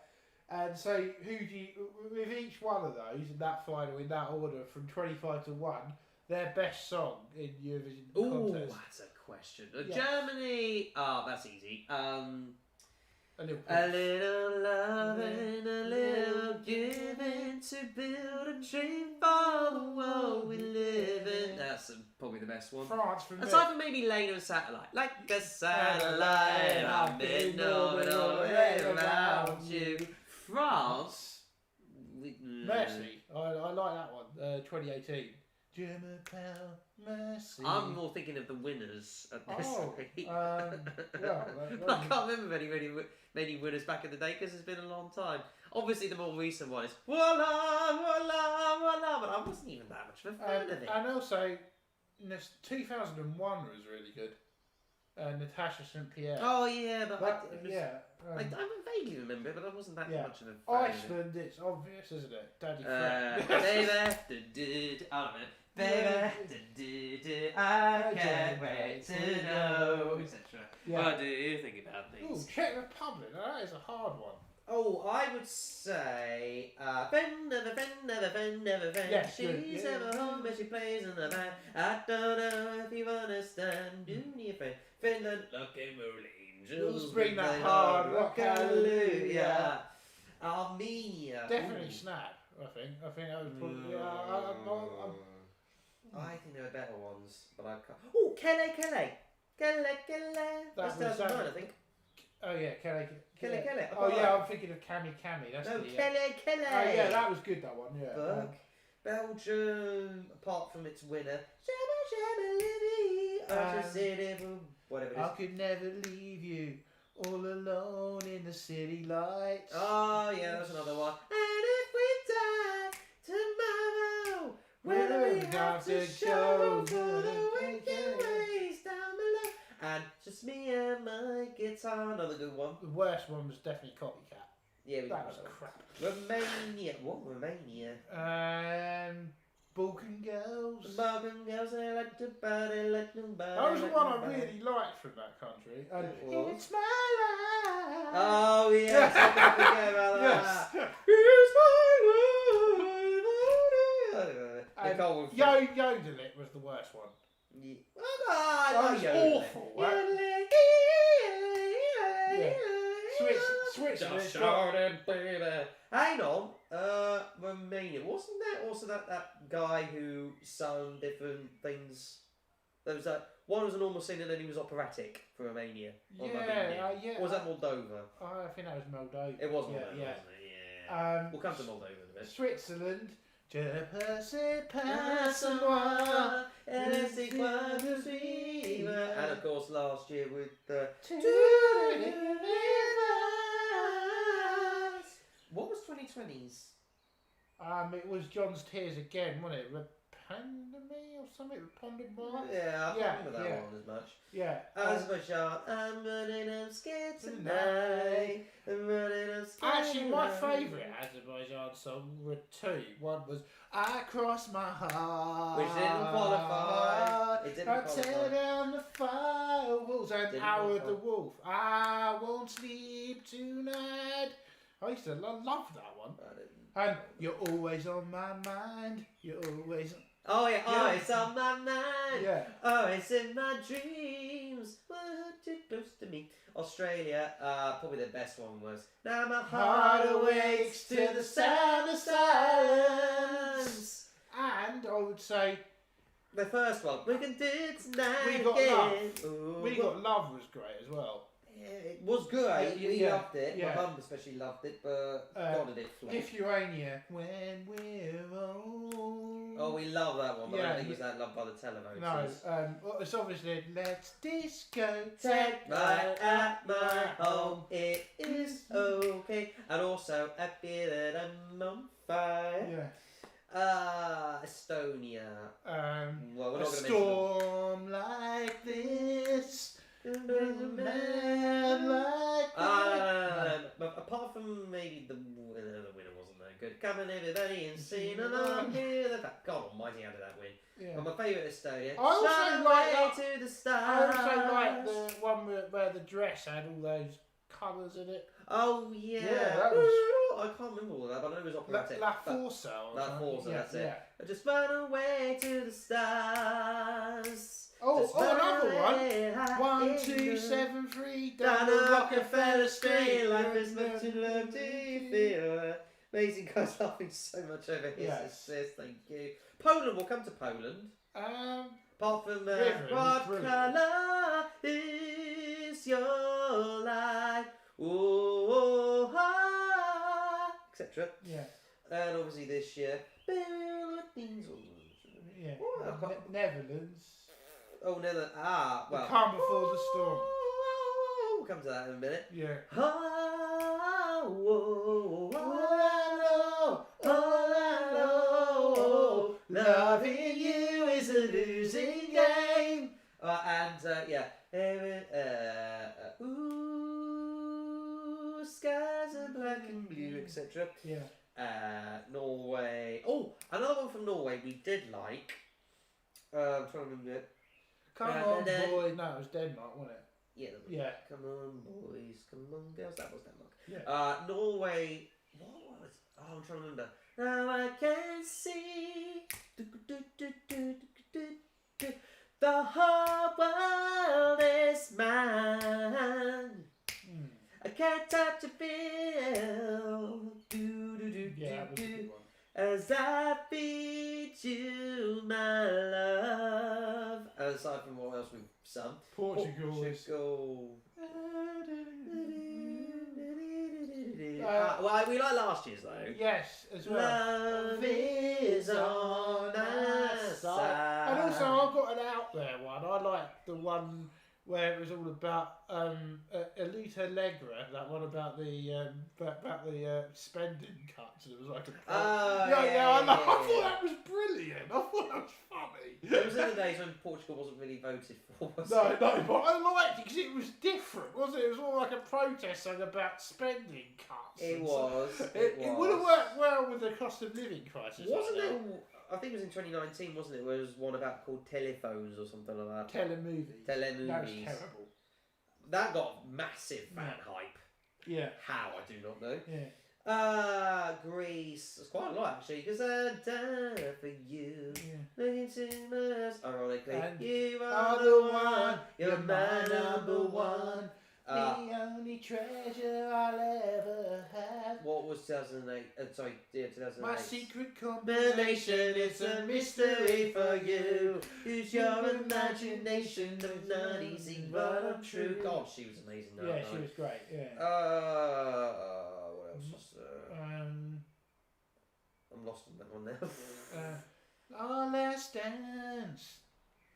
And so, who do you, with each one of those in that final, in that order, from 25 to 1, their best song in Eurovision contest? Oh, that's a question. Germany. Oh, that's easy. A little love and a little giving to build a dream for the world we live in. That's probably the best one. France from aside from maybe Lane and Satellite. Like a satellite, I've been orbit all the way around you. France. Mercy. I like that one. 2018. German Power Mercy. I'm more thinking of the winners at this rate. I can't remember many winners back in the day because it's been a long time. Obviously, the more recent one is Voila, Voila, Voila, but I wasn't even that much of a fan of it. And also, 2001 was really good. Natasha St. Pierre. Oh yeah, but I vaguely remember it, but I wasn't that much of a fan. Iceland, it's obvious, isn't it? Daddy Fred. Baby, I don't know. Baby, I can't wait to know, etc. What do you think about these? Ooh, Czech Republic, that is a hard one. Oh, I would say friend of a friend of a friend of a friend. Yes, She's ever home and she plays in the band. I don't know if you understand. Do me a friend. Finland, look and roll angels. Bring that hard rock, hallelujah. Armenia. Definitely Snap, I think. I think that was probably. I think there are better ones, but I can't. Oh, Kele. That's 2009, I think. Oh yeah, Kele. Oh yeah, I'm thinking of Cami. That's no, the Kele. Oh yeah, that was good. That one. Yeah. Belgium, apart from its winner, whatever it is. I could never leave you all alone in the city lights. Oh yeah, that's another one. And if we die tomorrow, will we have to show for the waking ways down below? And just me and my guitar, another good one. The worst one was definitely Copycat. Yeah, that was crap. Romania. What Romania? Balkan girls. Balkan girls, they like to party, like nobody. That was the one I really liked from that country. And it's my life. Oh yes, I can't forget about that. Yes. It's my life. Nicole would Yodel It was the worst one. Yeah. That was awful. Yeah. Switzerland. Hang on, Romania. Wasn't there also that guy who sung different things? There was one was a normal singer and then he was operatic for Romania. Yeah. Or was that Moldova? I think that was Moldova. It was Moldova, Yeah. wasn't it? Yeah. We'll come to Moldova in a bit. Switzerland. Je sais pas moi. And of course last year with the what was 2020's? It was John's Tears again, wasn't it? Repandamy or something? Repondable? Yeah, I can't remember that one as much. Yeah. Azerbaijan, I'm running, I'm scared tonight. I'm running, I'm scared. Actually, my favourite Azerbaijan song were two. One was I Cross My Heart. Which didn't qualify. It didn't I qualify. tear down the firewalls and Didn't Howard the qualify. Wolf. I won't sleep tonight. I used to love that one. And you're always on my mind. You're always. Oh yeah, Yeah. oh, it's on my mind. Yeah. Oh, it's in my dreams. What too close to me. Australia, probably the best one was. Now my heart awakes to the sound of silence. And I would say The first one, we can do it tonight. We Got again. Love. Ooh, We Got Love was great as well. Yeah, it was great. Yeah, We yeah, loved it. yeah. My mum especially loved it, but God did it flop. Lithuania. When we're old. Oh, we love that one, but I Yeah, don't think it was that loved by the televoters. No, well, it's obviously Let's Disco. Take my at my home, it is okay. And also, I feel that I'm on fire. Yeah. Estonia. Well, Well, we're a not going to storm like this. Man like that. But apart from maybe the winner wasn't that good. Come on, everybody, and sing along to the fact. God Almighty, how did that win? Yeah. But my favourite Estonia. I also Fly like away that- to the I stars. also like the one where the dress had all those colours in it. Oh yeah. Yeah, that was- I can't remember all that, but I know it was operatic. La But- Forza. or La something. Forza, Yeah, that's it. yeah. I just run away to the stars. Just run Another one. away high 1, in 2, the- 7, 3 Down down the the Rockefeller Rockefeller Street, Street. life is much too long to feel. Amazing guys laughing so much over his Yes. assist, thank you. Poland, we'll come to Poland. Apart from River what was colour is your life? Oh, ah, etc. Yeah. And obviously this year. Yeah. Oh, I can't- Netherlands. Oh, no, The well. calm before the storm. We'll come to that in a minute. Yeah. All I know, loving you is a losing game. And ooh, skies are black and blue, etc. Yeah. Norway. Oh, another one from Norway we did like. I'm trying to remember it. Come on, boy. No, it was Denmark, wasn't it? Yeah. That was Yeah. Come on, boys. Come on, girls. That was Denmark. Yeah. Norway. What was? Oh, I'm trying to remember. Now I can see the whole world is mine. I can't touch a feel. Yeah, that was a good one. As I feed you my love. Aside from what else we've sung. Portugal is. Well, we like last year's though. Yes, as well. Love is on our side. And also, I've got an out there one. I like the one where it was all about Elita Allegra, that one about the spending cuts. It was like a I thought that was brilliant. I thought that was funny. It was in the days when Portugal wasn't really voted for. Was No, it? but I liked it because it was different, wasn't it? It was all like a protest song about spending cuts. It and was. so it would have worked well with the cost of living crisis. Wasn't right it? now. I think it was in 2019, wasn't it? Where there was one about called Telephones or something like that. Telemovies. Telemovies. That was terrible. That got massive fan hype. Yeah. How, I do not know. Yeah. Greece. It's quite a lot actually, because I died for you. Looking too much. Ironically, And you are the one. You're my number one. The only treasure I'll ever have. What was 2008? Sorry, yeah, 2008. My secret combination is a mystery for you. Use your imagination, not easy, but I'm true. God, she was amazing. That Yeah, night. she was great. Yeah. What else was I'm lost on that one now. Our Last Dance,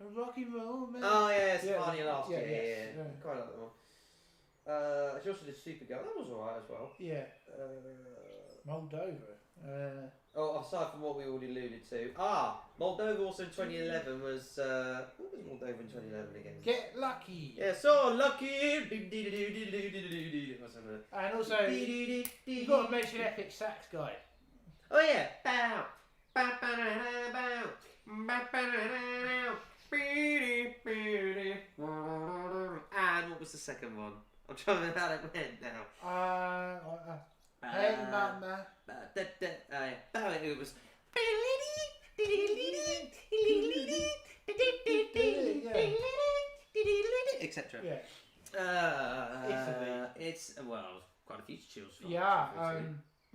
a rocky romance. Oh yeah, it's Yeah, Funny last year. yeah. Quite like that one. She also did Supergirl. That was alright as well. Yeah. Moldova. Aside from what we already alluded to. Moldova also in 2011 was. What was Moldova in 2011 again? Get Lucky. Yeah, so lucky. And also, you've got to mention Epic Sax Guy. Oh yeah. Bow. Bow. Bow. And what was the second one? I'm trying to remember how it went now. Hey Mama. It was. Etc. Yeah. It's quite a few chills. Yeah.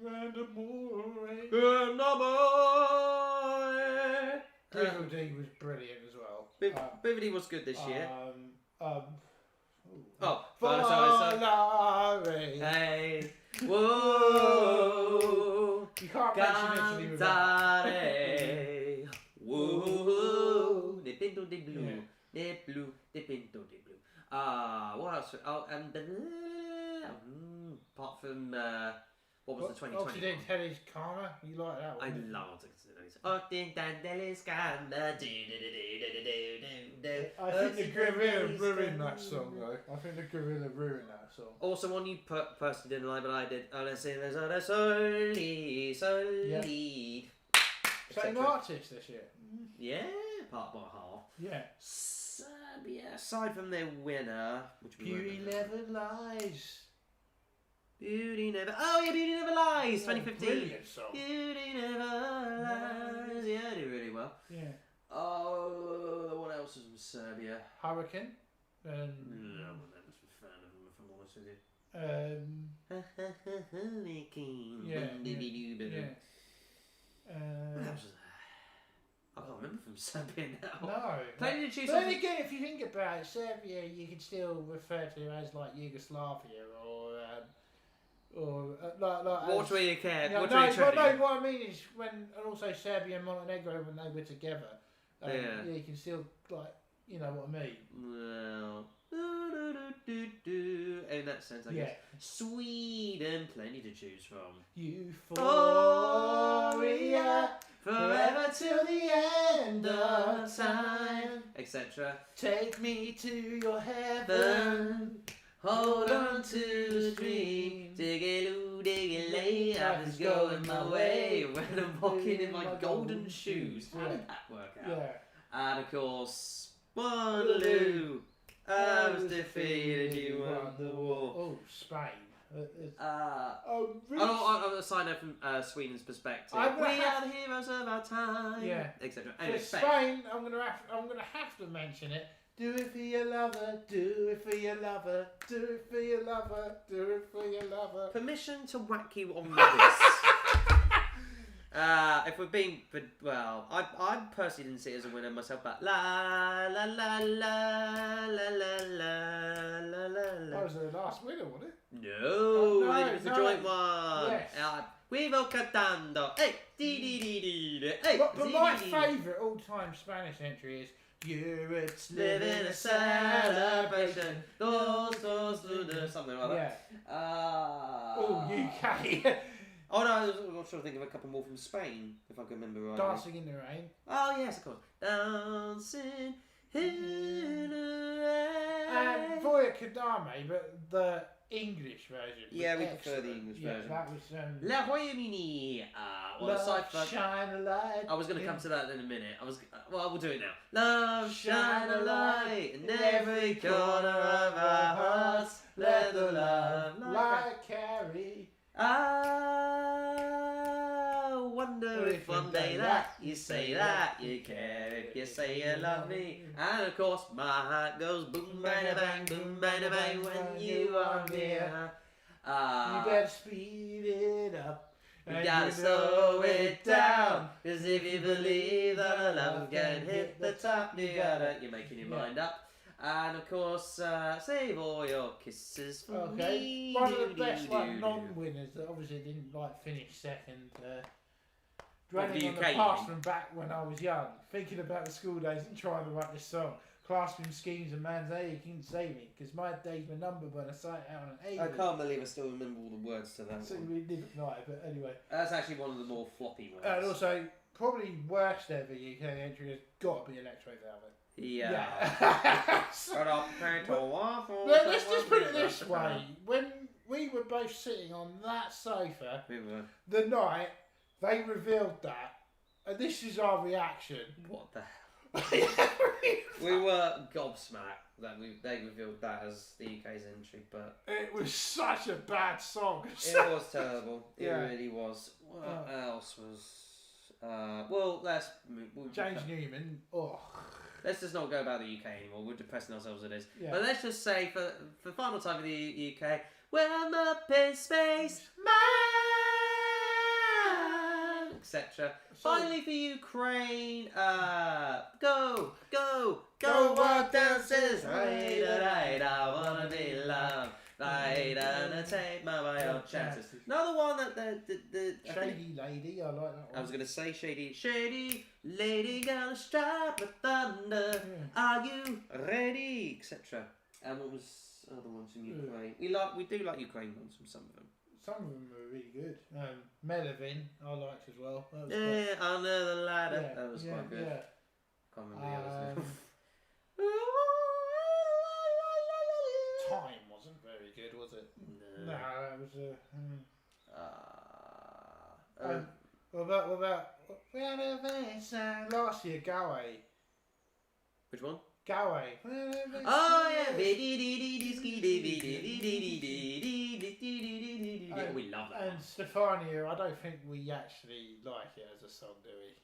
Random Brividi was brilliant as well. Brividi was good this year. Volare. Hey, whoa, you can't mention Italy without. Whoa, de pinto de blue, de blue, de pinto de blue. What else? Apart from what was the 2020? Occidental's Karma. You like that one? I love Occidental's. Occidental's Karma. I think the Gorilla ruined that song though. I think the Gorilla ruined that song. Also, one you personally didn't like, but I did. Let's see, there's a solid. Same artist this year. Yeah, part by half. Yeah. Serbia, aside from their winner, which we Beauty Never Lies. Beauty Never Lies, 2015. Brilliant song. Beauty Never Lies. Yeah, I did really well. Yeah. What else is from Serbia? Hurricane. No, I'm not a fan of them, if I'm honest with you. Yeah. What else is there? I can't remember from Serbia now. No. But then again, if you think about it, Serbia you can still refer to as like Yugoslavia or like Watch where you care. No, Watch where you tread. no, what I mean is and also Serbia and Montenegro when they were together. You can still like, you know what I mean. Well, in that sense, I guess. Sweden, plenty to choose from. Euphoria, forever till the end of time, etc. Take me to your heaven. Hold on to the stream. Diggy-loo, diggy-lay, life is going my way. When I'm walking in my golden shoes. How did that work out? Yeah. And of course, Waterloo. I was defeated, you won the war. Oh, Spain. On a side note from Sweden's perspective, we are the heroes of our time. Yeah. Etc. Anyway, Spain, I'm gonna have to mention it. Do it for your lover, do it for your lover, do it for your lover, do it for your lover. Permission to whack you on rubbish. If we're being, I personally didn't see it as a winner myself, but la la la la la la la la la. That was the last winner, wasn't it? No, it was the joint one. Yes. Vivo cantando, hey, dee dee dee dee dee. Hey, but my favourite all-time Spanish entry is Europe's living a celebration. Something like that. Yeah. UK. Oh no, I was trying to think of a couple more from Spain, if I can remember right. Dancing in the Rain. Oh yes, of course. Dancing in the rain. And Voya Kadame, but the English version. Yeah, we was prefer the excellent. English Yeah, version. that was. Le Royaume-Uni. Well, Love, aside from... shine a light. I was going to come to that in a minute. Well, we'll do it now. Love, shine a light in every corner of our hearts. Let the love light carry. I wonder if one day that you say that you care, if you say you love me. And of course my heart goes boom, bang, bang, boom, bang, bang when you are near. You better speed it up. You gotta slow it down, cause if you believe that love can hit the top, you're making your mind up. And of course, save all your kisses for me. One of the best non-winners that obviously didn't finish second. Dwelling on the past from back when I was young, thinking about the school days and trying to write this song. Clasping schemes and man's aid, you can save me, because my days were numbered by the sight out on an alien. I can't believe I still remember all the words to that. So we didn't like, but anyway. That's actually one of the more floppy ones. And also, probably worst ever UK entry has got to be Electro Velvet. Yeah. Let's just put it this way. When we were both sitting on that sofa, the night they revealed that, and this is our reaction. What the hell? We were gobsmacked that they revealed that as the UK's entry, but it was such a bad song. It was terrible. It really was. What else was? Well, let's James Newman. Oh. Let's just not go about the UK anymore. We're depressing ourselves with this. Yeah. But let's just say for the final time for the UK, when I'm up in space, man, etc. Finally for Ukraine, go wild dancers, right, I wanna be loved, right, and take my wild chances. Another one that the Shady Lady, I like that one. I was gonna say shady lady, gonna strike the thunder. Are you ready, etc. And what was other ones from Ukraine? We do like Ukraine ones from some of them. Some of them were really good. Melvin, I liked as well. Under the ladder. That was quite good. Yeah. Can't remember the others. Time wasn't very good, was it? No, that was what about last year, Galway? Which one? Galway. Oh yeah. We love that. And Stefania, I don't think we actually like it as a song, do we?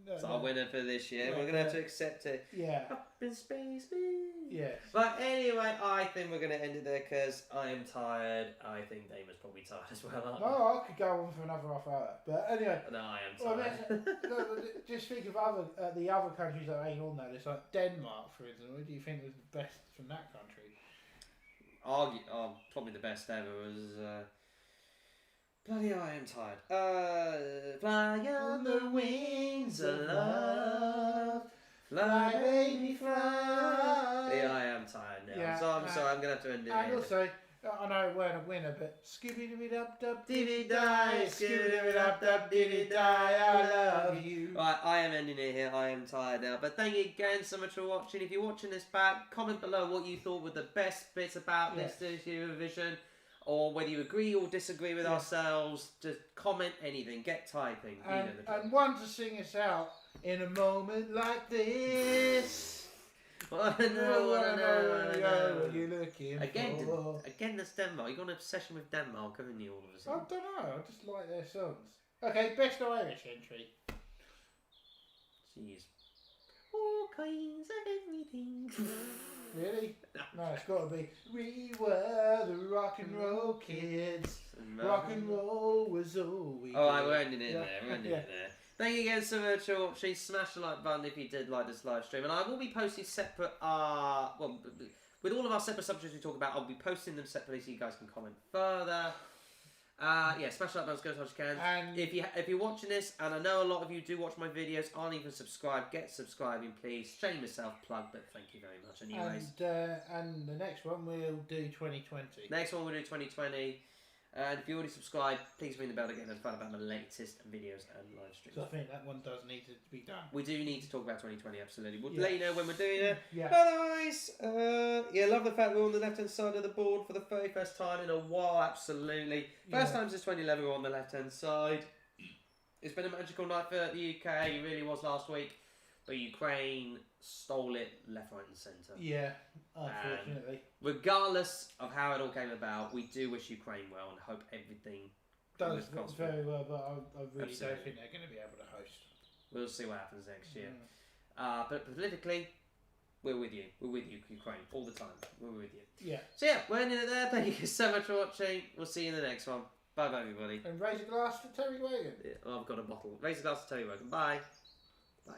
It's our winner for this year. We're gonna have to accept it. Yeah. Up in space, man. Yes. But anyway, I think we're gonna end it there because I am tired. I think Damon's probably tired as well. No, I could go on for another half hour. But anyway. No, I am tired. Just think of the other countries that ain't on there. It's like Denmark, for instance. What do you think was the best from that country? Probably the best ever was. Bloody, I am tired. Fly on the wings of love. Fly, baby, fly. Yeah, I am tired now. Yeah, so I'm sorry, I'm going to have to end it and here. also, I know it weren't a winner, but Skibidi-dub-dub-dibby-die, skibidi-dub-dub-dibby-die, I love you. Right, I am ending it here. I am tired now. But thank you again so much for watching. If you're watching this back, comment below what you thought were the best bits about this Eurovision. Or whether you agree or disagree with ourselves, just comment anything, get typing. And one to sing us out in a moment like this. What you're looking for. Again, that's Denmark. You got an obsession with Denmark, haven't you, all of a I sudden? don't know, I just like their songs. Okay, best Irish entry. Jeez. All kinds of everything. Really? No, it's got to be. We were the rock and roll kids. Rock and roll was all we did. Alright, we're ending it there. We're ending it there. Thank you again so much for watching. Smash the like button if you did like this live stream. And I will be posting separate, with all of our separate subjects we talk about, I'll be posting them separately so you guys can comment further. Smash the like button as much as you can. And if you're watching this, and I know a lot of you do watch my videos, aren't even subscribed, get subscribing, please. Shame yourself, plug, but thank you very much. Anyways, and the next one we'll do 2020. Next one we'll do 2020. And if you already subscribed, please ring the bell to get notified about my latest videos and live streams. So I think that one does need to be done. We do need to talk about 2020, absolutely. We'll let you know when we're doing it. Yeah. But otherwise, love the fact we're on the left-hand side of the board for the very first time in a while, absolutely. First time since 2011 we're on the left-hand side. It's been a magical night for the UK, it really was last week. But Ukraine stole it left, right and centre. Yeah, unfortunately. Regardless of how it all came about, we do wish Ukraine well and hope everything does very well, but I really Absolutely. don't think they're going to be able to host. We'll see what happens next year. But politically, we're with you. We're with you, Ukraine, all the time. We're with you. Yeah. So yeah, we're ending it there. Thank you so much for watching. We'll see you in the next one. Bye bye, everybody. And raise a glass for Terry Wagon. Yeah, I've got a bottle. Raise a glass to Terry Wogan. Bye. Bye.